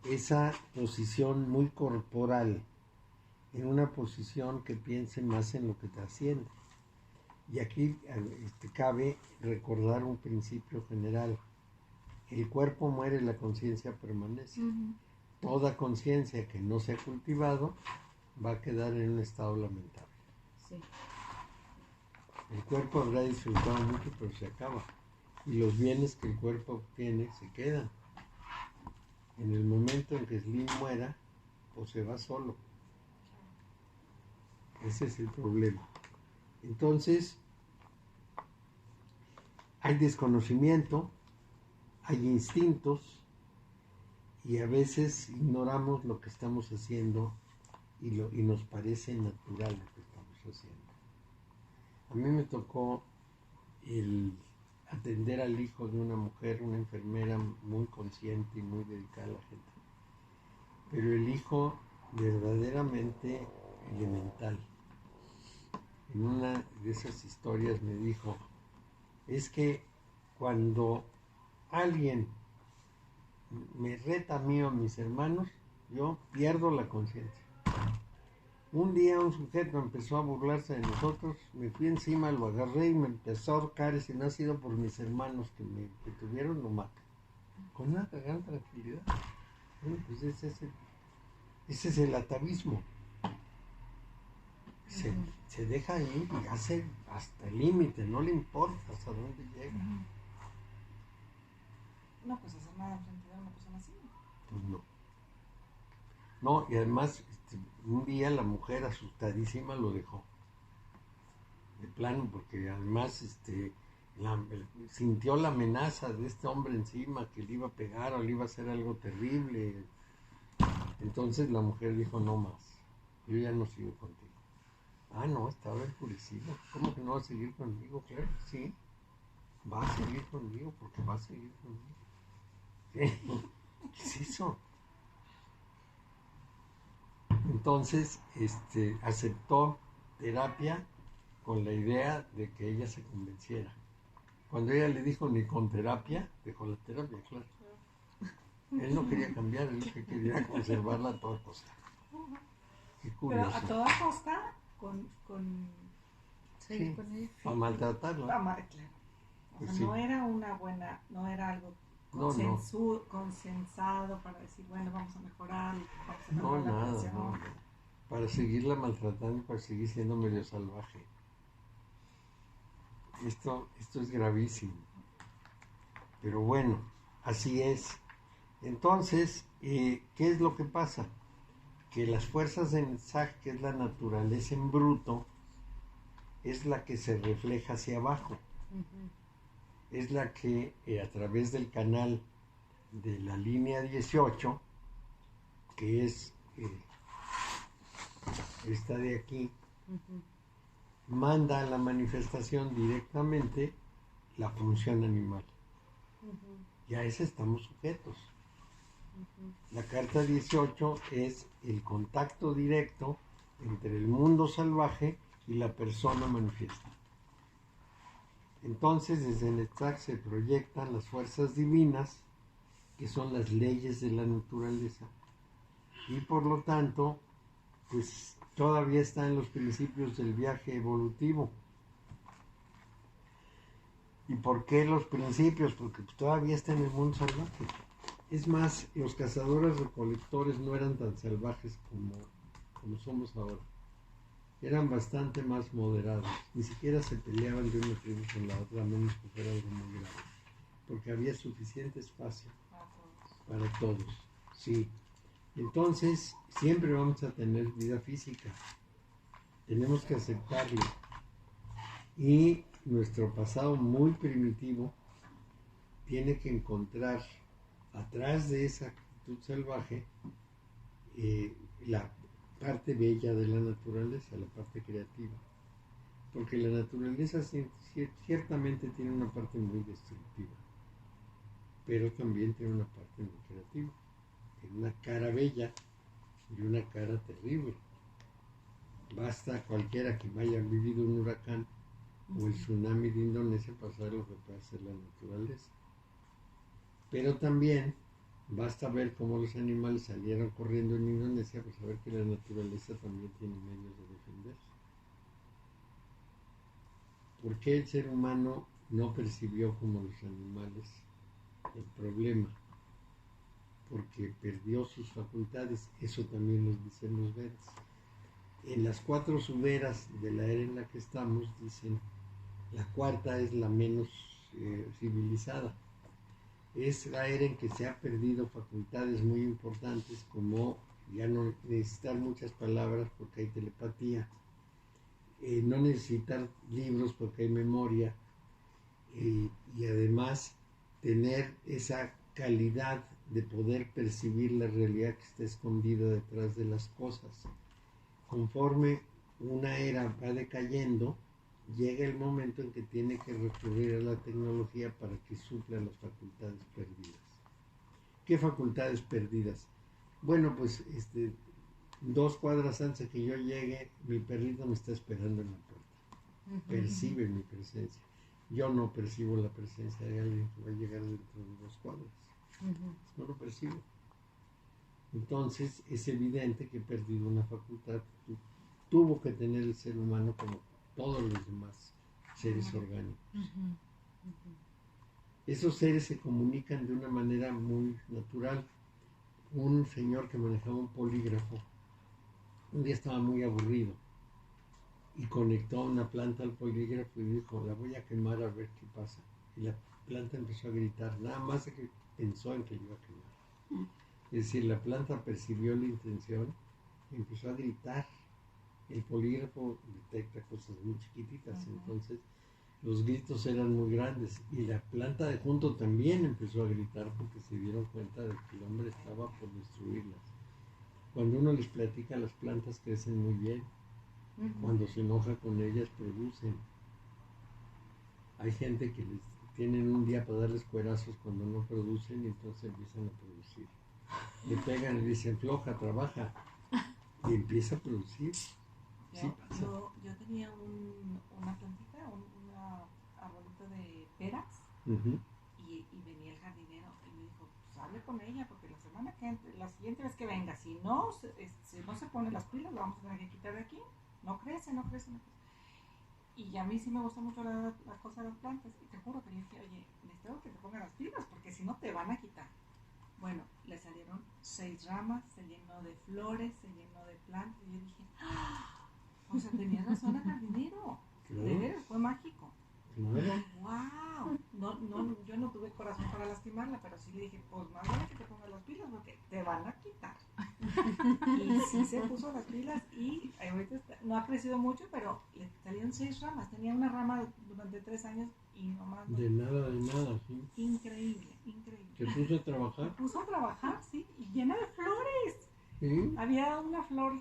esa posición muy corporal en una posición que piense más en lo que trasciende. Y aquí cabe recordar un principio general. El cuerpo muere, la conciencia permanece. Toda conciencia que no se ha cultivado va a quedar en un estado lamentable. Sí. El cuerpo habrá disfrutado mucho, pero se acaba. Y los bienes que el cuerpo obtiene se quedan. En el momento en que Slim muera, pues se va solo. Ese es el problema. Entonces, hay desconocimiento, hay instintos, y a veces ignoramos lo que estamos haciendo y nos parece natural lo que estamos haciendo. A mí me tocó el atender al hijo de una mujer, una enfermera muy consciente y muy dedicada a la gente. Pero el hijo verdaderamente elemental. En una de esas historias me dijo, es que cuando alguien me reta a mí o a mis hermanos, yo pierdo la conciencia. Un día un sujeto empezó a burlarse de nosotros, me fui encima, lo agarré y me empezó a ahorcar, y si no ha sido por mis hermanos que tuvieron, lo mato. Con una gran tranquilidad. Bueno, pues ese es el atavismo. Se deja ir y hace hasta el límite, no le importa hasta dónde llega. No, pues hacer nada frente a una persona así. Pues no. No, y además un día la mujer asustadísima lo dejó. De plano, porque además sintió la amenaza de este hombre encima, que le iba a pegar o le iba a hacer algo terrible. Entonces la mujer dijo, no más, yo ya no sigo contigo. Ah, no, estaba enfurecido. ¿Cómo que no va a seguir conmigo? Claro que sí. Va a seguir conmigo porque va a seguir conmigo. ¿Qué es eso? Entonces, aceptó terapia con la idea de que ella se convenciera. Cuando ella le dijo ni con terapia, dejó la terapia, claro. Él no quería cambiar, él lo que quería era conservarla a toda costa. Qué curioso. Pero a toda costa, Seguir con ella. Para maltratarla. claro. O Pues sea, sí. no era una buena, no era algo consensado para decir, bueno, vamos a mejorar, vamos a No, mejorar la nada, relación. no. Para seguirla maltratando y para seguir siendo medio salvaje. Esto es gravísimo. Pero bueno, así es. Entonces, ¿qué es lo que pasa? Que las fuerzas de Netzach, que es la naturaleza en bruto, es la que se refleja hacia abajo. Es la que a través del canal de la línea 18, que es esta de aquí, manda a la manifestación directamente la función animal. Y a esa estamos sujetos. La carta 18 es el contacto directo entre el mundo salvaje y la persona manifiesta. Entonces, desde Netzach se proyectan las fuerzas divinas, que son las leyes de la naturaleza, y por lo tanto, pues todavía está en los principios del viaje evolutivo. ¿Y por qué los principios? Porque todavía está en el mundo salvaje. Es más, los cazadores-recolectores no eran tan salvajes como somos ahora. Eran bastante más moderados. Ni siquiera se peleaban de una tribu con la otra, a menos que fuera algo muy grave. Porque había suficiente espacio para todos. Sí. Entonces, siempre vamos a tener vida física. Tenemos que aceptarlo. Y nuestro pasado muy primitivo tiene que encontrar atrás de esa actitud salvaje, la parte bella de la naturaleza, la parte creativa. Porque la naturaleza ciertamente tiene una parte muy destructiva, pero también tiene una parte muy creativa. Tiene una cara bella y una cara terrible. Basta cualquiera que haya vivido un huracán o el tsunami de Indonesia para saber lo que puede hacer la naturaleza. Pero también basta ver cómo los animales salieron corriendo en Indonesia para saber que la naturaleza también tiene medios de defenderse. ¿Por qué el ser humano no percibió como los animales el problema? Porque perdió sus facultades. Eso también nos dicen los Vedas. En las 4 suberas de la era en la que estamos, dicen, la cuarta es la menos civilizada. Es la era en que se ha perdido facultades muy importantes, como ya no necesitar muchas palabras porque hay telepatía, no necesitar libros porque hay memoria, y además tener esa calidad de poder percibir la realidad que está escondida detrás de las cosas. Conforme una era va decayendo, llega el momento en que tiene que recurrir a la tecnología para que supla las facultades perdidas. ¿Qué facultades perdidas? Bueno, pues 2 cuadras antes de que yo llegue, mi perrito me está esperando en la puerta. Percibe mi presencia. Yo no percibo la presencia de alguien que va a llegar dentro de 2 cuadras. No lo percibo. Entonces es evidente que he perdido una facultad que tuvo que tener el ser humano como todos los demás seres orgánicos. Esos seres se comunican de una manera muy natural. Un señor que manejaba un polígrafo un día estaba muy aburrido y conectó una planta al polígrafo y dijo, la voy a quemar a ver qué pasa. Y la planta empezó a gritar, nada más de que pensó en que lo iba a quemar. Es decir, la planta percibió la intención y empezó a gritar. El polígrafo detecta cosas muy chiquititas, entonces los gritos eran muy grandes y la planta de junto también empezó a gritar porque se dieron cuenta de que el hombre estaba por destruirlas. Cuando uno les platica, las plantas crecen muy bien. Cuando se enoja con ellas, producen. Hay gente que les tienen un día para darles cuerazos cuando no producen y entonces empiezan a producir. Le pegan y dicen, floja, trabaja. Y empieza a producir. Sí pasa. Yo tenía una plantita, una arbolito de peras, y venía el jardinero y me dijo, pues hable con ella porque la siguiente vez que venga, si no se pone las pilas, la vamos a tener que quitar de aquí. No crece. Y a mí sí me gusta mucho la cosa de las plantas. Y te juro que le dije, oye, necesito que te pongan las pilas porque si no te van a quitar. Bueno, le salieron 6 ramas, se llenó de flores, se llenó de plantas. Y yo dije, o sea, tenía razón el jardinero. Claro. De veras, fue mágico. Claro. ¡Wow! No, yo no tuve corazón para lastimarla, pero sí le dije, pues más vale que te pongas las pilas porque te van a quitar. Y sí se puso las pilas y ahorita no ha crecido mucho, pero le salieron 6 ramas. Tenía una rama durante 3 años y nomás no. De nada, sí. Increíble. ¿Se puso a trabajar? Se puso a trabajar, sí, y llena de flores. Sí. Había una flor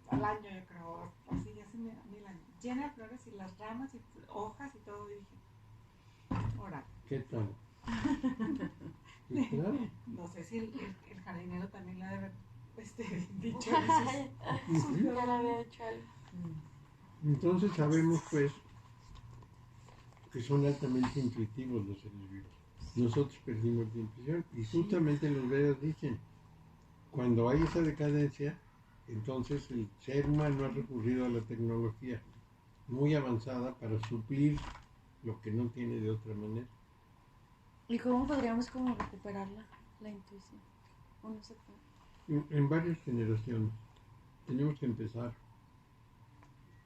al año, yo creo, así hace 1000 años, llena de flores y las ramas y hojas y todo, y dije, órale. ¿Qué tal? Sí, claro. No sé si el jardinero también le ha de haber dicho eso. Ya le había hecho algo. Entonces sabemos pues que son altamente intuitivos los seres vivos. Nosotros perdimos la intuición y justamente los Vedas dicen, cuando hay esa decadencia, entonces el ser humano ha recurrido a la tecnología muy avanzada para suplir lo que no tiene de otra manera. ¿Y cómo podríamos como recuperarla, la intuición? ¿O no se puede? En varias generaciones tenemos que empezar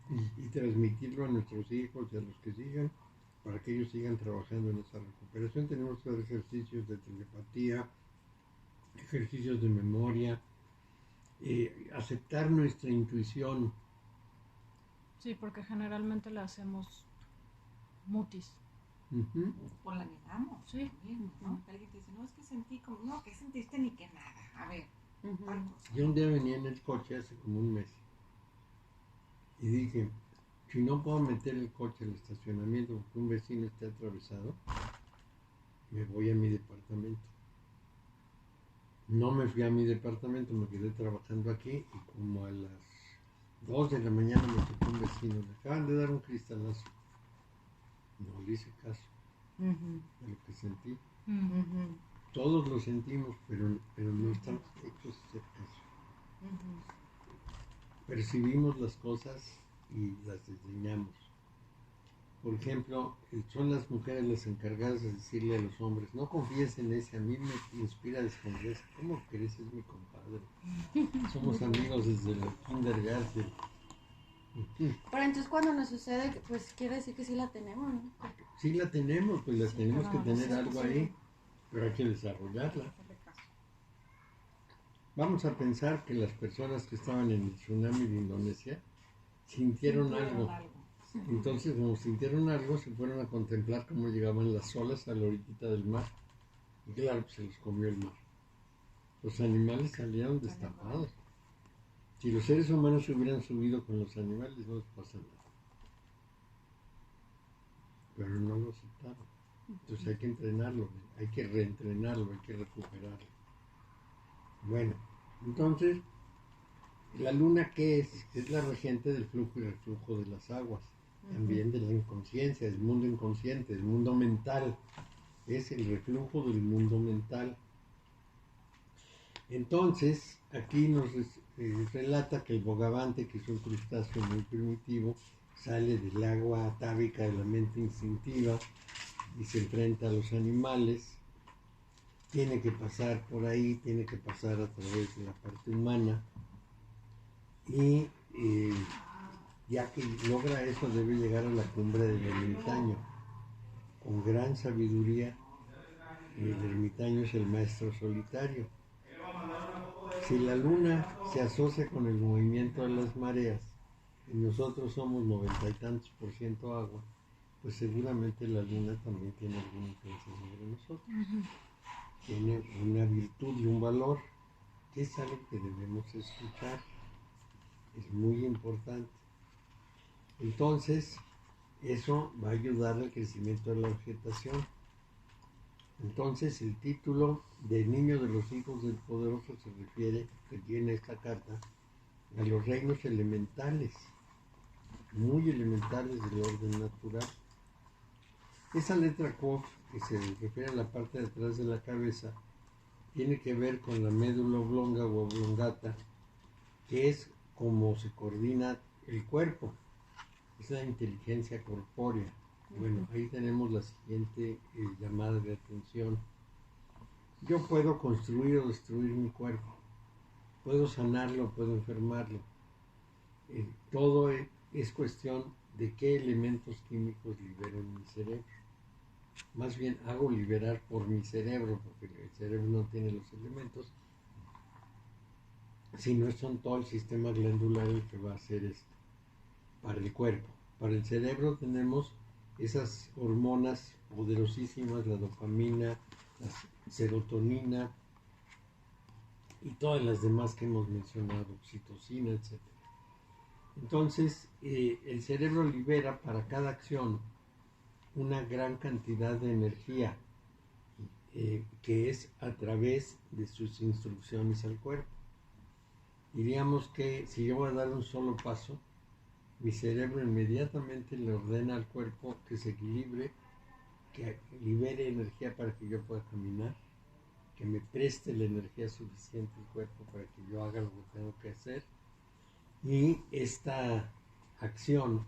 y transmitirlo a nuestros hijos y a los que sigan para que ellos sigan trabajando en esa recuperación. Tenemos que hacer ejercicios de telepatía, ejercicios de memoria, aceptar nuestra intuición. Sí, porque generalmente la hacemos mutis. Ujú. O la negamos Sí. también, ¿no? Alguien te dice, no, es que sentí como, no, que sentiste ni que nada. A ver, Ujú. tal cosa. Yo un día venía en el coche hace como un mes y dije, si no puedo meter el coche al estacionamiento porque un vecino está atravesado, me voy a mi departamento. No me fui a mi departamento, me quedé trabajando aquí y como a las 2 de la mañana me tocó un vecino, le acaban de dar un cristalazo. No le hice caso Ujú, de lo que sentí. Mm. ujú, Todos lo sentimos, pero no estamos hechos a hacer caso. ujú. Percibimos las cosas y las desdeñamos. Por ejemplo, son las mujeres las encargadas de decirle a los hombres, no confíes en ese, a mí me inspira desconfianza. ¿Cómo crees? Es mi compadre. Somos amigos desde el kindergarten. Pero entonces cuando nos sucede, pues quiere decir que sí la tenemos, ¿no? Sí la tenemos, pues la Sí, tenemos pero que no tener sé, algo sí. ahí, pero hay que desarrollarla. Hacerle caso. Vamos a pensar que las personas que estaban en el tsunami de Indonesia sintieron algo. Sí. Entonces, como sintieron algo, se fueron a contemplar cómo llegaban las olas a la orillita del mar. Y claro, pues se los comió el mar. Los animales salieron destapados. Si los seres humanos se hubieran subido con los animales, no les pasa nada. Pero no lo aceptaron. Entonces hay que entrenarlo, hay que reentrenarlo, hay que recuperarlo. Bueno, entonces, ¿la luna qué es? Es la regente del flujo y reflujo de las aguas. También de la inconsciencia, del mundo inconsciente, del mundo mental. Es el reflujo del mundo mental. Entonces, aquí nos relata que el bogavante, que es un crustáceo muy primitivo, sale del agua atávica de la mente instintiva y se enfrenta a los animales. Tiene que pasar por ahí, tiene que pasar a través de la parte humana y ya que logra eso debe llegar a la cumbre del ermitaño con gran sabiduría. El ermitaño es el maestro solitario. Si la luna se asocia con el movimiento de las mareas y nosotros somos 90 y tantos% agua, pues seguramente la luna también tiene alguna influencia sobre nosotros. Tiene una virtud y un valor que es algo que debemos escuchar. Es muy importante. Entonces, eso va a ayudar al crecimiento de la vegetación. Entonces, el título de Niño de los Hijos del Poderoso se refiere, que tiene esta carta, a los reinos elementales, muy elementales del orden natural. Esa letra Kof, que se refiere a la parte de atrás de la cabeza, tiene que ver con la médula oblonga o oblongata, que es como se coordina el cuerpo, es la inteligencia corpórea. Bueno, ahí tenemos la siguiente llamada de atención. Yo puedo construir o destruir mi cuerpo, puedo sanarlo, puedo enfermarlo. Todo es cuestión de qué elementos químicos libero en mi cerebro. Más bien hago liberar por mi cerebro, porque el cerebro no tiene los elementos, sino son todo el sistema glandular el que va a hacer esto para el cuerpo. Para el cerebro tenemos esas hormonas poderosísimas, la dopamina, la serotonina y todas las demás que hemos mencionado, oxitocina, etc. Entonces, el cerebro libera para cada acción una gran cantidad de energía que es a través de sus instrucciones al cuerpo. Diríamos que si yo voy a dar un solo paso, mi cerebro inmediatamente le ordena al cuerpo que se equilibre, que libere energía para que yo pueda caminar, que me preste la energía suficiente al cuerpo para que yo haga lo que tengo que hacer. Y esta acción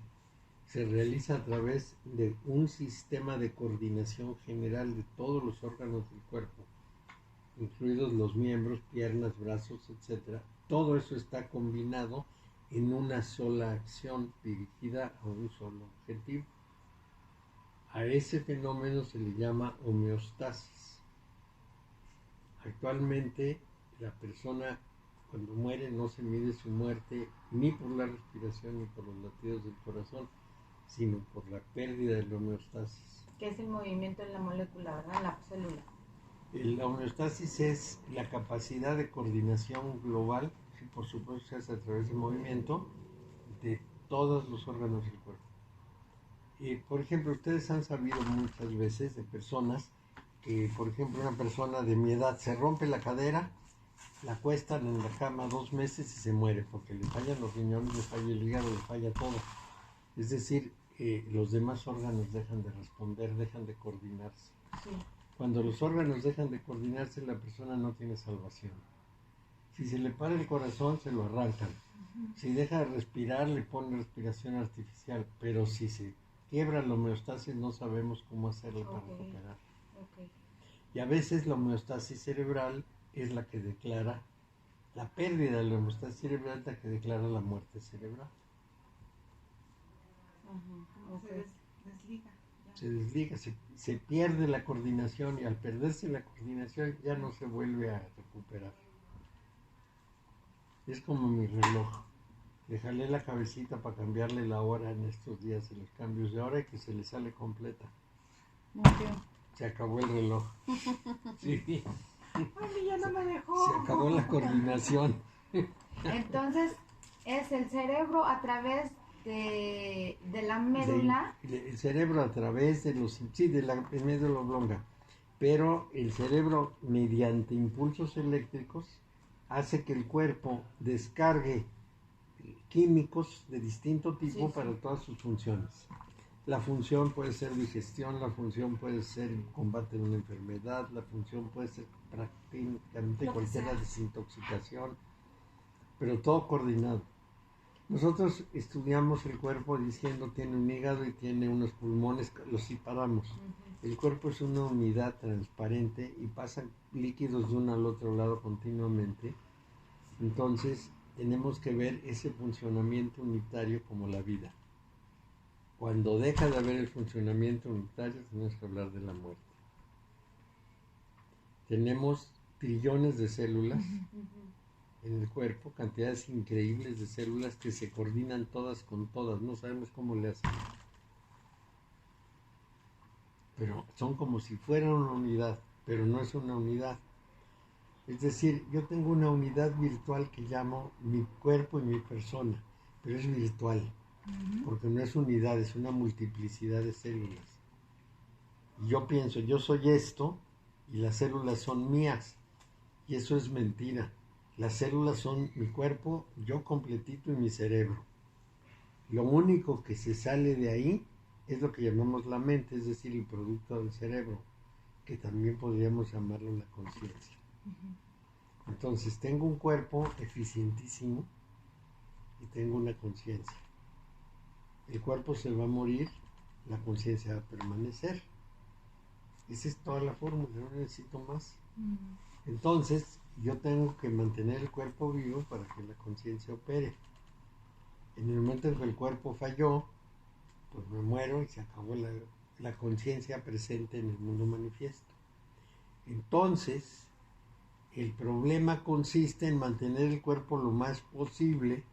se realiza a través de un sistema de coordinación general de todos los órganos del cuerpo, incluidos los miembros, piernas, brazos, etc. Todo eso está combinado en una sola acción dirigida a un solo objetivo. A ese fenómeno se le llama homeostasis. Actualmente la persona cuando muere no se mide su muerte ni por la respiración ni por los latidos del corazón, sino por la pérdida de la homeostasis. que es el movimiento en la molécula, ¿verdad? En la célula. La homeostasis es la capacidad de coordinación global, que por supuesto se hace a través del movimiento, de todos los órganos del cuerpo. Por ejemplo, ustedes han sabido muchas veces de personas que, por ejemplo, una persona de mi edad se rompe la cadera, la acuestan en la cama 2 meses y se muere porque le fallan los riñones, le falla el hígado, le falla todo. Es decir, los demás órganos dejan de responder, dejan de coordinarse. Sí. Cuando los órganos dejan de coordinarse, la persona no tiene salvación. Si se le para el corazón, se lo arrancan. Si deja de respirar, le ponen respiración artificial. Pero si se quiebra la homeostasis, no sabemos cómo hacerlo para recuperar. Okay. Y a veces la homeostasis cerebral es la que declara, la pérdida de la homeostasis cerebral es la que declara la muerte cerebral. Okay. Se desliga. Ya. Se desliga, se pierde la coordinación y al perderse la coordinación ya no se vuelve a recuperar. Es como mi reloj. Le jalé la cabecita para cambiarle la hora en estos días de los cambios de hora y que se le sale completa. Murió. Se acabó el reloj. Sí, Ay, ya no me dejó. se acabó la coordinación. Entonces, es el cerebro a través de la médula. El cerebro a través de los... Sí, de la médula oblonga. Pero el cerebro, mediante impulsos eléctricos, hace que el cuerpo descargue químicos de distinto tipo Sí. para todas sus funciones. La función puede ser digestión, la función puede ser combate de una enfermedad, la función puede ser prácticamente Lo que cualquier sea. desintoxicación, pero todo coordinado. Nosotros estudiamos el cuerpo diciendo tiene un hígado y tiene unos pulmones, los separamos. El cuerpo es una unidad transparente y pasan líquidos de uno al otro lado continuamente. Entonces tenemos que ver ese funcionamiento unitario como la vida. Cuando deja de haber el funcionamiento unitario, tenemos que hablar de la muerte. Tenemos trillones de células en el cuerpo, cantidades increíbles de células que se coordinan todas con todas. No sabemos cómo le hacen. Pero son como si fueran una unidad, pero no es una unidad. Es decir, yo tengo una unidad virtual que llamo mi cuerpo y mi persona, pero es virtual. Porque no es unidad, es una multiplicidad de células. Y yo pienso, yo soy esto y las células son mías. Y eso es mentira. Las células son mi cuerpo, yo completito y mi cerebro. Lo único que se sale de ahí es lo que llamamos la mente, es decir, el producto del cerebro, que también podríamos llamarlo la conciencia. Entonces, tengo un cuerpo eficientísimo y tengo una conciencia. El cuerpo se va a morir, la conciencia va a permanecer. Esa es toda la fórmula, no necesito más. Entonces, yo tengo que mantener el cuerpo vivo para que la conciencia opere. En el momento en que el cuerpo falló, pues me muero y se acabó la conciencia presente en el mundo manifiesto. Entonces, el problema consiste en mantener el cuerpo lo más posible,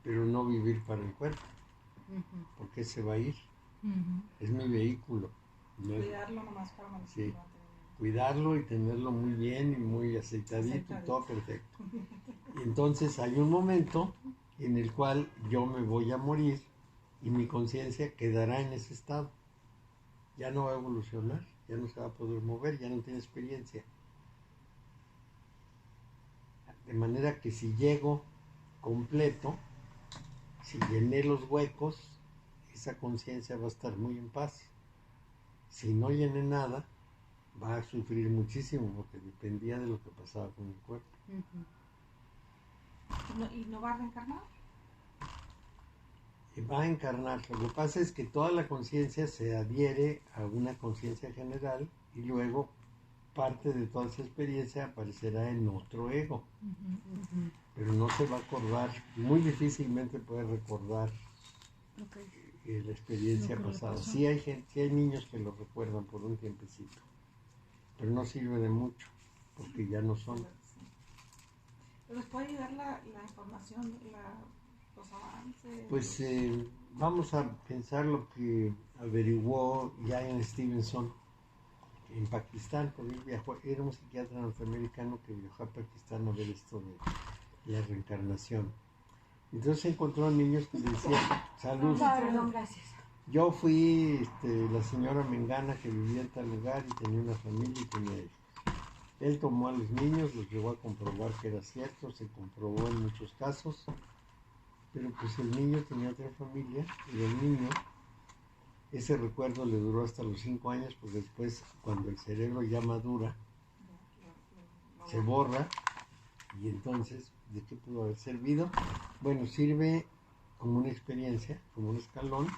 pero no vivir para el cuerpo. Porque se va a ir. Es mi vehículo. ¿No? Cuidarlo nomás para mantenerlo. Sí. Cuidarlo y tenerlo muy bien y muy aceitadito y todo perfecto. Y entonces hay un momento en el cual yo me voy a morir y mi conciencia quedará en ese estado. Ya no va a evolucionar, ya no se va a poder mover, ya no tiene experiencia. De manera que si llego completo, si llené los huecos, esa conciencia va a estar muy en paz. Si no llené nada, va a sufrir muchísimo porque dependía de lo que pasaba con el cuerpo. ¿Y no va a reencarnar? Y va a encarnar. Lo que pasa es que toda la conciencia se adhiere a una conciencia general y luego parte de toda esa experiencia aparecerá en otro ego. Pero no se va a acordar, muy difícilmente puede recordar la experiencia pasada. Sí hay gente, sí hay niños que lo recuerdan por un tiempecito, pero no sirve de mucho porque ya no son. Pero les puede ayudar la información, los avances. Pues vamos a pensar lo que averiguó Ian Stevenson en Pakistán, porque él viajó, era un psiquiatra norteamericano que viajó a Pakistán a ver esto de la reencarnación. Entonces encontró a niños que le decían, salud, Perdón, gracias. yo fui la señora Mengana que vivía en tal lugar y tenía una familia y tenía hijos. Él tomó a los niños, los llevó a comprobar que era cierto, se comprobó en muchos casos, pero pues el niño tenía otra familia y el niño, ese recuerdo le duró hasta los 5 años, pues después cuando el cerebro ya madura, se borra y entonces, ¿de qué pudo haber servido? Bueno, sirve como una experiencia, como un escalón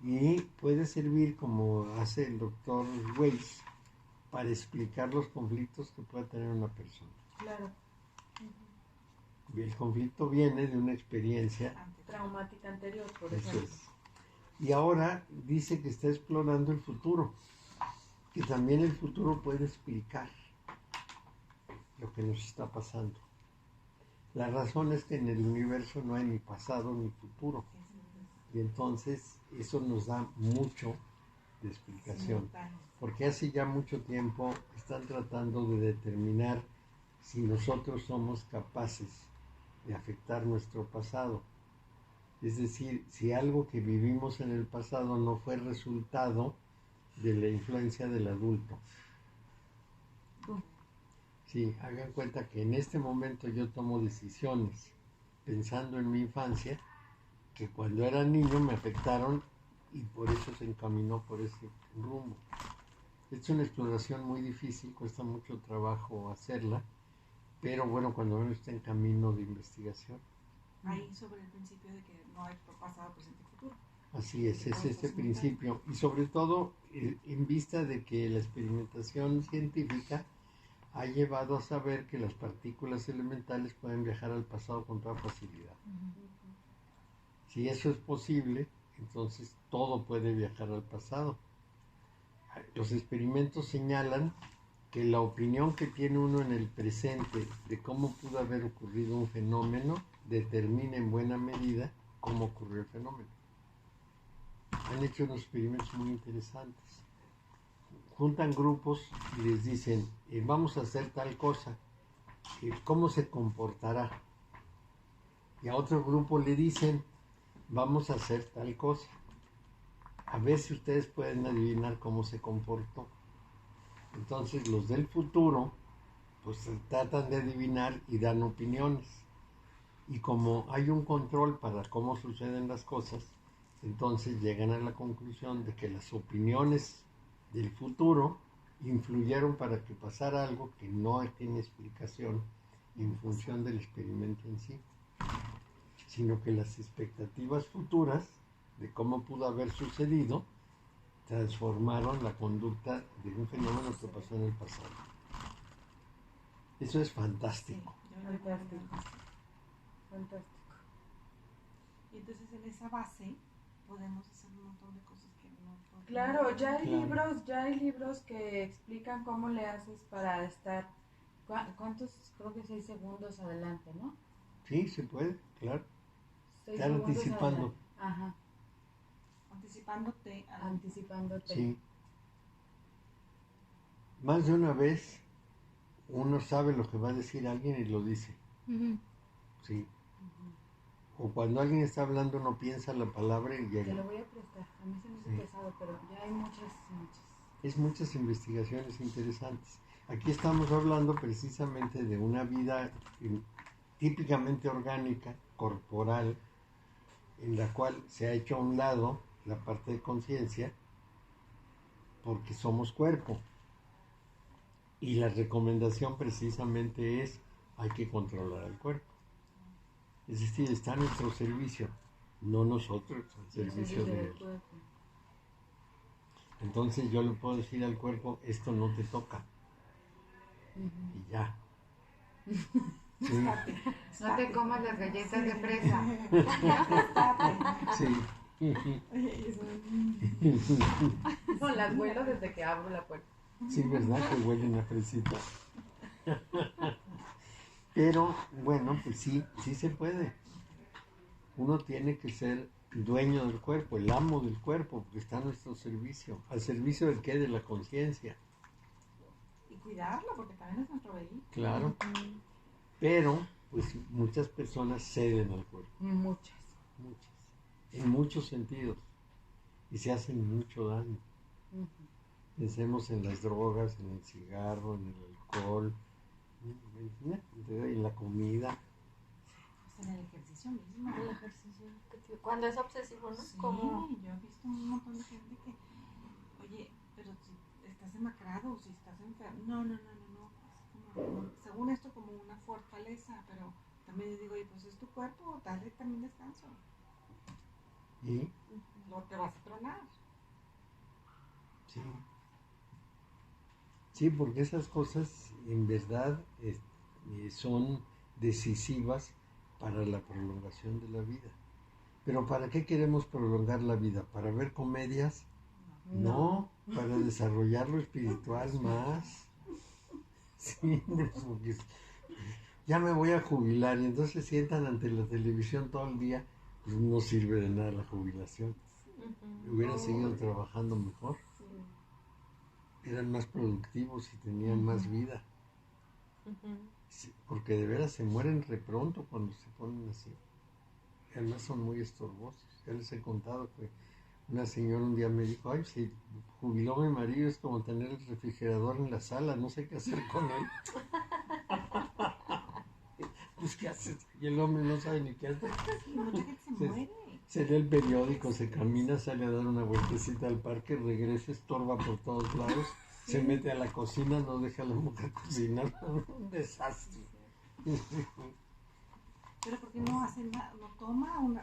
y puede servir como hace el doctor Weiss para explicar los conflictos que pueda tener una persona. Claro, El conflicto viene de una experiencia, traumática anterior, por eso ejemplo. es. Y ahora dice que está explorando el futuro, que también el futuro puede explicar lo que nos está pasando. La razón es que en el universo no hay ni pasado ni futuro. Y entonces eso nos da mucho de explicación. Porque hace ya mucho tiempo están tratando de determinar si nosotros somos capaces de afectar nuestro pasado. Es decir, si algo que vivimos en el pasado no fue resultado de la influencia del adulto. Sí, hagan cuenta que en este momento yo tomo decisiones pensando en mi infancia que cuando era niño me afectaron y por eso se encaminó por ese rumbo. Es una exploración muy difícil, cuesta mucho trabajo hacerla, pero bueno, cuando uno está en camino de investigación. Ahí sobre el principio de que no hay pasado, presente y futuro. Así es este principio. Y sobre todo en vista de que la experimentación científica ha llevado a saber que las partículas elementales pueden viajar al pasado con toda facilidad. Si eso es posible, entonces todo puede viajar al pasado. Los experimentos señalan que la opinión que tiene uno en el presente de cómo pudo haber ocurrido un fenómeno determina en buena medida cómo ocurrió el fenómeno. Han hecho unos experimentos muy interesantes. Juntan grupos y les dicen, vamos a hacer tal cosa, ¿cómo se comportará? Y a otro grupo le dicen, vamos a hacer tal cosa. A ver si ustedes pueden adivinar cómo se comportó. Entonces los del futuro pues tratan de adivinar y dan opiniones. Y como hay un control para cómo suceden las cosas, entonces llegan a la conclusión de que las opiniones del futuro influyeron para que pasara algo que no tiene explicación en función del experimento en sí, sino que las expectativas futuras de cómo pudo haber sucedido transformaron la conducta de un fenómeno que pasó en el pasado. Eso es fantástico. Fantástico. Fantástico. Y entonces en esa base podemos hacer un montón de cosas que no podemos. Claro, ya Claro. hay libros que explican cómo le haces para estar, ¿cuántos? Creo que 6 segundos adelante, ¿no? Sí, se puede, claro. 6 Están segundos anticipando. adelante. Ajá, Anticipándote a anticipándote. Sí. Más de una vez uno sabe lo que va a decir alguien y lo dice. Sí. O cuando alguien está hablando uno piensa la palabra y Te lo llega. voy a prestar. A mí se me hace Sí. pesado, pero ya hay muchas. Es muchas investigaciones interesantes. Aquí estamos hablando precisamente de una vida típicamente orgánica, corporal, en la cual se ha hecho a un lado la parte de conciencia porque somos cuerpo. Y la recomendación precisamente es hay que controlar al cuerpo. Es decir, está a nuestro servicio, no nosotros al servicio de él. cuerpo. Entonces yo le puedo decir al cuerpo, esto no te toca. Y ya. Sí, No te comas las galletas de fresa. sí. No, las vuelo desde que abro la puerta. Sí, ¿verdad? Que huelen a fresita. Pero, bueno, pues sí, sí se puede. uno tiene que ser dueño del cuerpo, el amo del cuerpo, porque está a nuestro servicio. ¿Al servicio de qué? De la conciencia. Y cuidarlo, porque también es nuestro vehículo. Claro. Pero, pues muchas personas ceden al cuerpo. Muchas. Muchas. En muchos sentidos. Y se hacen mucho daño. Pensemos en las drogas, en el cigarro, en el alcohol, en la comida. Pues en el ejercicio mismo. El ejercicio. Cuando es obsesivo, ¿no? Sí, Como... yo he visto un montón de gente que, oye, pero si estás demacrado o si estás enfermo. No. Es como, según esto, como una fortaleza, pero también les digo, oye, pues es tu cuerpo, dale también descanso. Y, No te vas a tronar. sí. Sí, porque esas cosas en verdad son decisivas para la prolongación de la vida. Pero ¿para qué queremos prolongar la vida? ¿Para ver comedias? No, para desarrollar lo espiritual más. Sí, porque ya me voy a jubilar y entonces se sientan ante la televisión todo el día, pues no sirve de nada la jubilación. Hubieran seguido trabajando mejor. Eran más productivos y tenían más vida. Sí, porque de veras se mueren re pronto cuando se ponen así. Y además son muy estorbosos. Ya les he contado que una señora un día me dijo, ay, si jubiló mi marido es como tener el refrigerador en la sala, no sé qué hacer con él. Pues ¿qué haces? Y el hombre no sabe ni qué hacer. Sí, mucha gente se muere. Se lee el periódico, se camina, sale a dar una vueltecita al parque, regresa, estorba por todos lados, se mete a la cocina, no deja a la mujer cocinar, un desastre. Pero ¿por qué no hace nada? ¿No toma una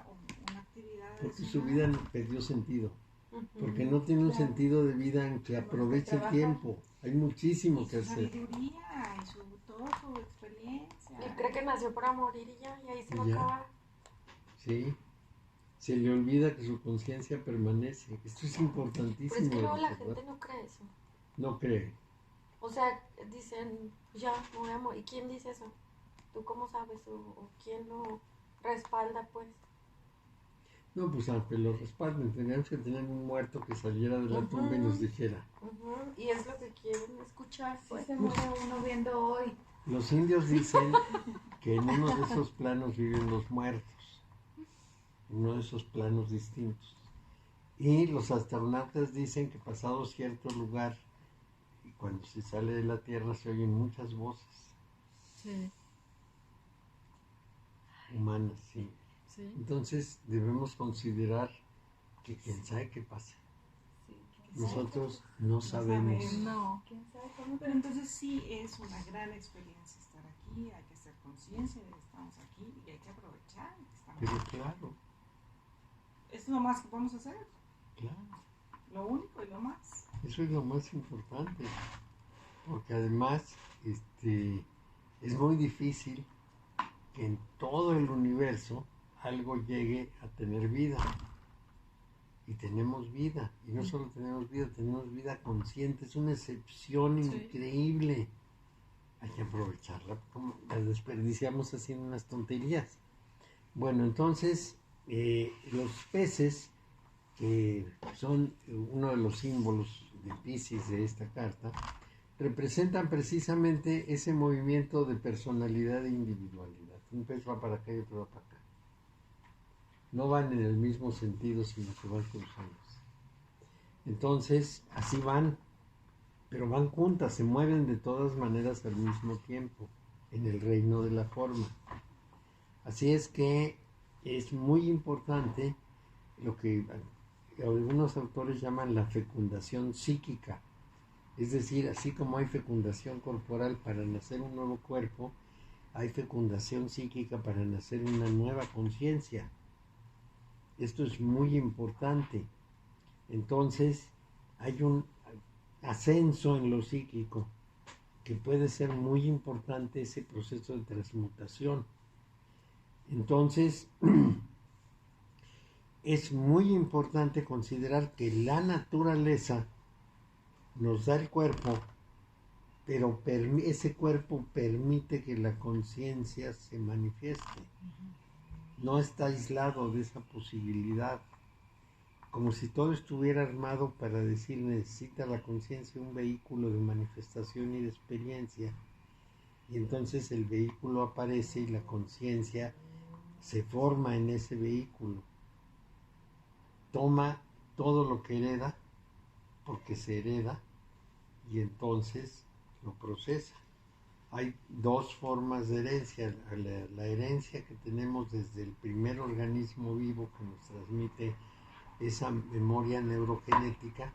actividad? Porque adicional? su vida perdió sentido, porque no tiene un sentido de vida en que aproveche el tiempo. Hay muchísimo Y que su hacer. sabiduría y toda su experiencia. Y cree que nació para morir y ya, y ahí se va a Ya. acabar. Sí, se le olvida que su conciencia permanece. Esto es Pero importantísimo. es que luego de la recordar. gente no cree eso. No cree. O sea, dicen, ya, me voy a morir. ¿Y quién dice eso? ¿Tú cómo sabes? ¿O quién lo respalda, pues? No, pues aunque lo respalden, tendríamos que tener un muerto que saliera de la tumba y nos dijera. Y es lo que quieren escuchar, Sí, pues. se muere uno viendo hoy. Los indios dicen que en uno de esos planos viven los muertos, en uno de esos planos distintos. Y los astronautas dicen que pasado cierto lugar, y cuando se sale de la Tierra se oyen muchas voces Sí, humanas, sí. sí. Entonces debemos considerar que quién sabe qué pasa. Nosotros no sabemos. No. ¿Quién sabe cómo? Pero entonces sí es una gran experiencia estar aquí, hay que hacer conciencia de que estamos aquí y hay que aprovechar que estamos Pero aquí. claro, Es lo más que podemos hacer, claro. lo único y lo más. Eso es lo más importante, porque además es muy difícil que en todo el universo algo llegue a tener vida. Y tenemos vida, y no solo tenemos vida consciente, es una excepción Sí. increíble. Hay que aprovecharla, como la desperdiciamos haciendo unas tonterías. Bueno, entonces, los peces, que son uno de los símbolos de Piscis de esta carta, representan precisamente ese movimiento de personalidad e individualidad. Un pez va para acá y otro va para acá. No van en el mismo sentido, sino que van cruzándose. Entonces, así van, pero van juntas, se mueven de todas maneras al mismo tiempo, en el reino de la forma. Así es que es muy importante lo que algunos autores llaman la fecundación psíquica. Es decir, así como hay fecundación corporal para nacer un nuevo cuerpo, hay fecundación psíquica para nacer una nueva conciencia. Esto es muy importante. Entonces, hay un ascenso en lo psíquico que puede ser muy importante, ese proceso de transmutación. Entonces, es muy importante considerar que la naturaleza nos da el cuerpo, pero ese cuerpo permite que la conciencia se manifieste. no está aislado de esa posibilidad, como si todo estuviera armado para decir necesita la conciencia un vehículo de manifestación y de experiencia, y entonces el vehículo aparece y la conciencia se forma en ese vehículo, toma todo lo que hereda, porque se hereda, y entonces lo procesa. Hay dos formas de herencia, la herencia que tenemos desde el primer organismo vivo que nos transmite esa memoria neurogenética,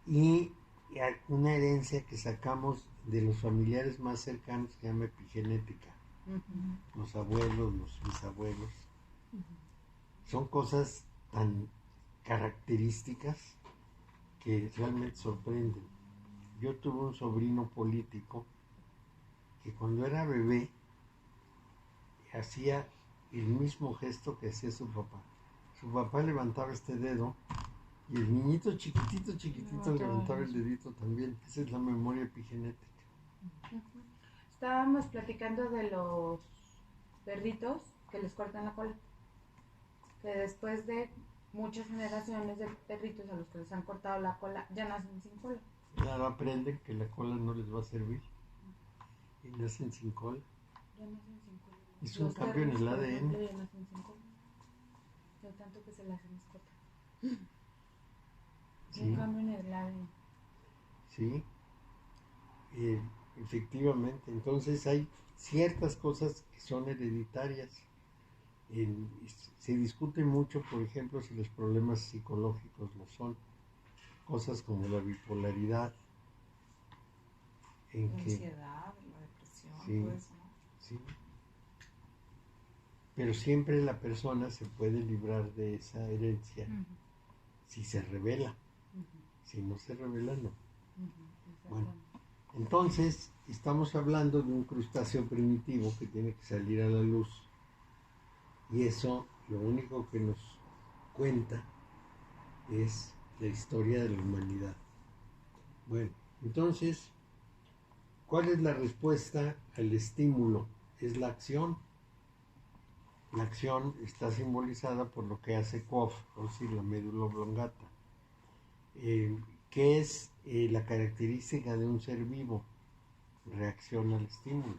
y una herencia que sacamos de los familiares más cercanos, que se llama epigenética. Los abuelos, los bisabuelos. Son cosas tan características que realmente sorprenden. Yo tuve un sobrino político que cuando era bebé hacía el mismo gesto que hacía su papá. Su papá levantaba este dedo y el niñito chiquitito levantaba el dedito también. Esa es la memoria epigenética. Estábamos platicando de los perritos que les cortan la cola. Que después de muchas generaciones de perritos a los que les han cortado la cola, ya nacen sin cola. Claro, aprenden que la cola no les va a servir y nacen sin cola. Ya nacen sin cola. Es un Los cambio en perros, el por ADN. ejemplo, ya nacen sin cola. De tanto que se las hemos cortado. Sí. Un cambio en el ADN. Sí, efectivamente. Entonces hay ciertas cosas que son hereditarias. Se discute mucho, por ejemplo, si los problemas psicológicos lo son. Cosas como la bipolaridad, en La que ansiedad, la depresión, Sí. todo eso, ¿no? sí, pero siempre la persona se puede librar de esa herencia si se revela. Si no se revela, no. Bueno, entonces estamos hablando de un crustáceo primitivo que tiene que salir a la luz, y eso lo único que nos cuenta es la historia de la humanidad. Bueno, entonces, ¿cuál es la respuesta al estímulo? Es la acción. La acción está simbolizada por lo que hace COF, o decir, la médula oblongata. ¿Qué es la característica de un ser vivo? Reacción al estímulo.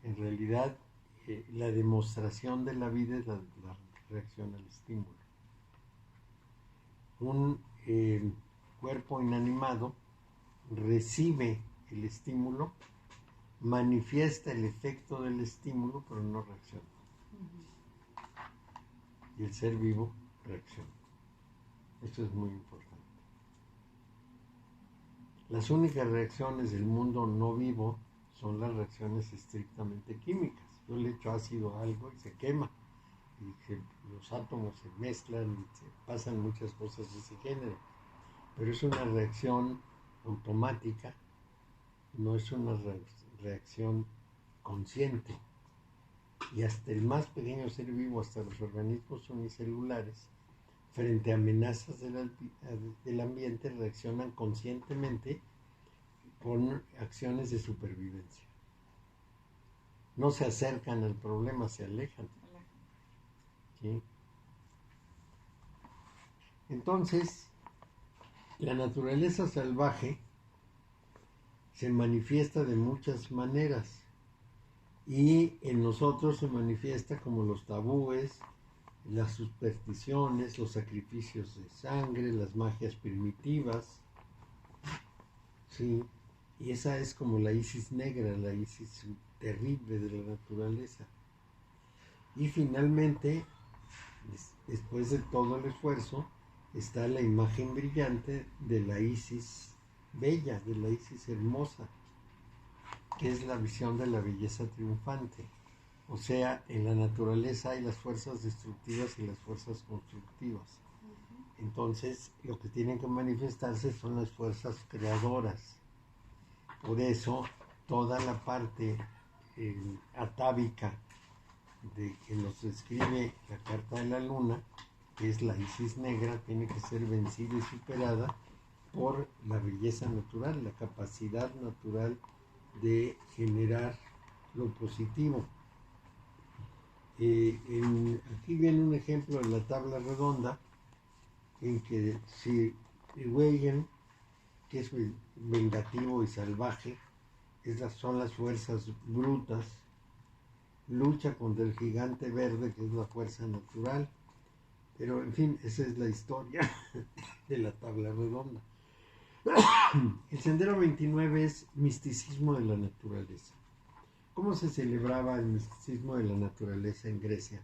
En realidad, la demostración de la vida es la reacción al estímulo. Un cuerpo inanimado recibe el estímulo, manifiesta el efecto del estímulo, pero no reacciona. Y el ser vivo reacciona. Esto es muy importante. Las únicas reacciones del mundo no vivo son las reacciones estrictamente químicas. Yo le echo ácido a algo y se quema, y los átomos se mezclan y se pasan muchas cosas de ese género. Pero es una reacción automática, no es una reacción consciente. Y hasta el más pequeño ser vivo, hasta los organismos unicelulares, frente a amenazas del ambiente, reaccionan conscientemente con acciones de supervivencia. No se acercan al problema, se alejan. ¿Sí? Entonces, la naturaleza salvaje se manifiesta de muchas maneras, y en nosotros se manifiesta como los tabúes, las supersticiones, los sacrificios de sangre, las magias primitivas. Sí, y esa es como la Isis negra, la Isis terrible de la naturaleza. Y finalmente, después de todo el esfuerzo, está la imagen brillante de la Isis bella, de la Isis hermosa, que es la visión de la belleza triunfante. O sea, en la naturaleza hay las fuerzas destructivas y las fuerzas constructivas. Entonces, lo que tienen que manifestarse son las fuerzas creadoras. Por eso, toda la parte atávica de que nos describe la carta de la luna, que es la Isis negra, tiene que ser vencida y superada por la belleza natural, la capacidad natural de generar lo positivo. Aquí viene un ejemplo de la tabla redonda en que si Weygen, que es vengativo y salvaje, esas son las fuerzas brutas, lucha contra el gigante verde, que es la fuerza natural. Pero en fin, esa es la historia de la tabla redonda. El sendero 29 es misticismo de la naturaleza. ¿Cómo se celebraba el misticismo de la naturaleza en Grecia?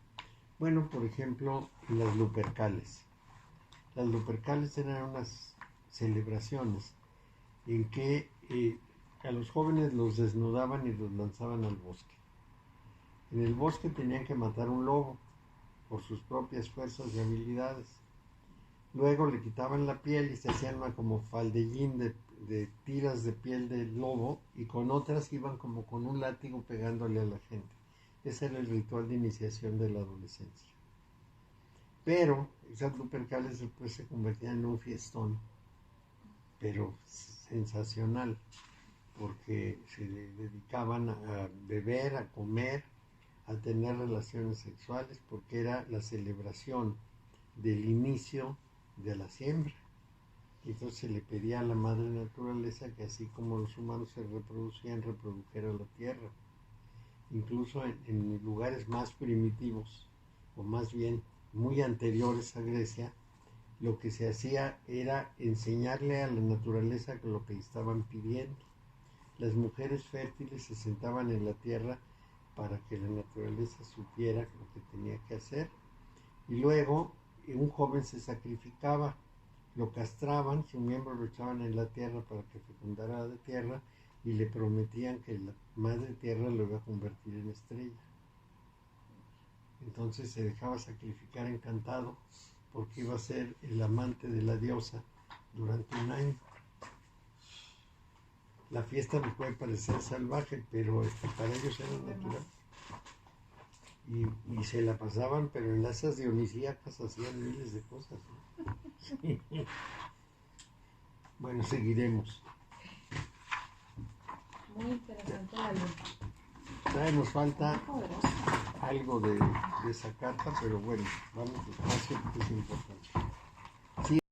Bueno, por ejemplo, las Lupercales. Las Lupercales eran unas celebraciones en que a los jóvenes los desnudaban y los lanzaban al bosque. En el bosque tenían que matar un lobo por sus propias fuerzas y habilidades. Luego le quitaban la piel y se hacían una como faldellín de tiras de piel del lobo, y con otras iban como con un látigo pegándole a la gente. Ese era el ritual de iniciación de la adolescencia. Pero esas Lupercales después se convertían en un fiestón, pero sensacional, porque se dedicaban a beber, a comer, a tener relaciones sexuales, porque era la celebración del inicio de la siembra. Entonces se le pedía a la madre naturaleza que, así como los humanos se reproducían, reprodujera la tierra. Incluso en lugares más primitivos, o más bien muy anteriores a Grecia, lo que se hacía era enseñarle a la naturaleza lo que le estaban pidiendo. Las mujeres fértiles se sentaban en la tierra para que la naturaleza supiera lo que tenía que hacer. Y luego un joven se sacrificaba, lo castraban, su miembro lo echaban en la tierra para que fecundara la tierra, y le prometían que la madre tierra lo iba a convertir en estrella. Entonces se dejaba sacrificar encantado, porque iba a ser el amante de la diosa durante un año. La fiesta me puede parecer salvaje, pero para ellos era natural. Y se la pasaban, pero en las dionisíacas hacían miles de cosas, ¿no? Sí. Bueno, seguiremos. Muy interesante la luna. Ya nos falta Muy poderosa. algo de esa carta, pero bueno, vamos despacio porque es importante.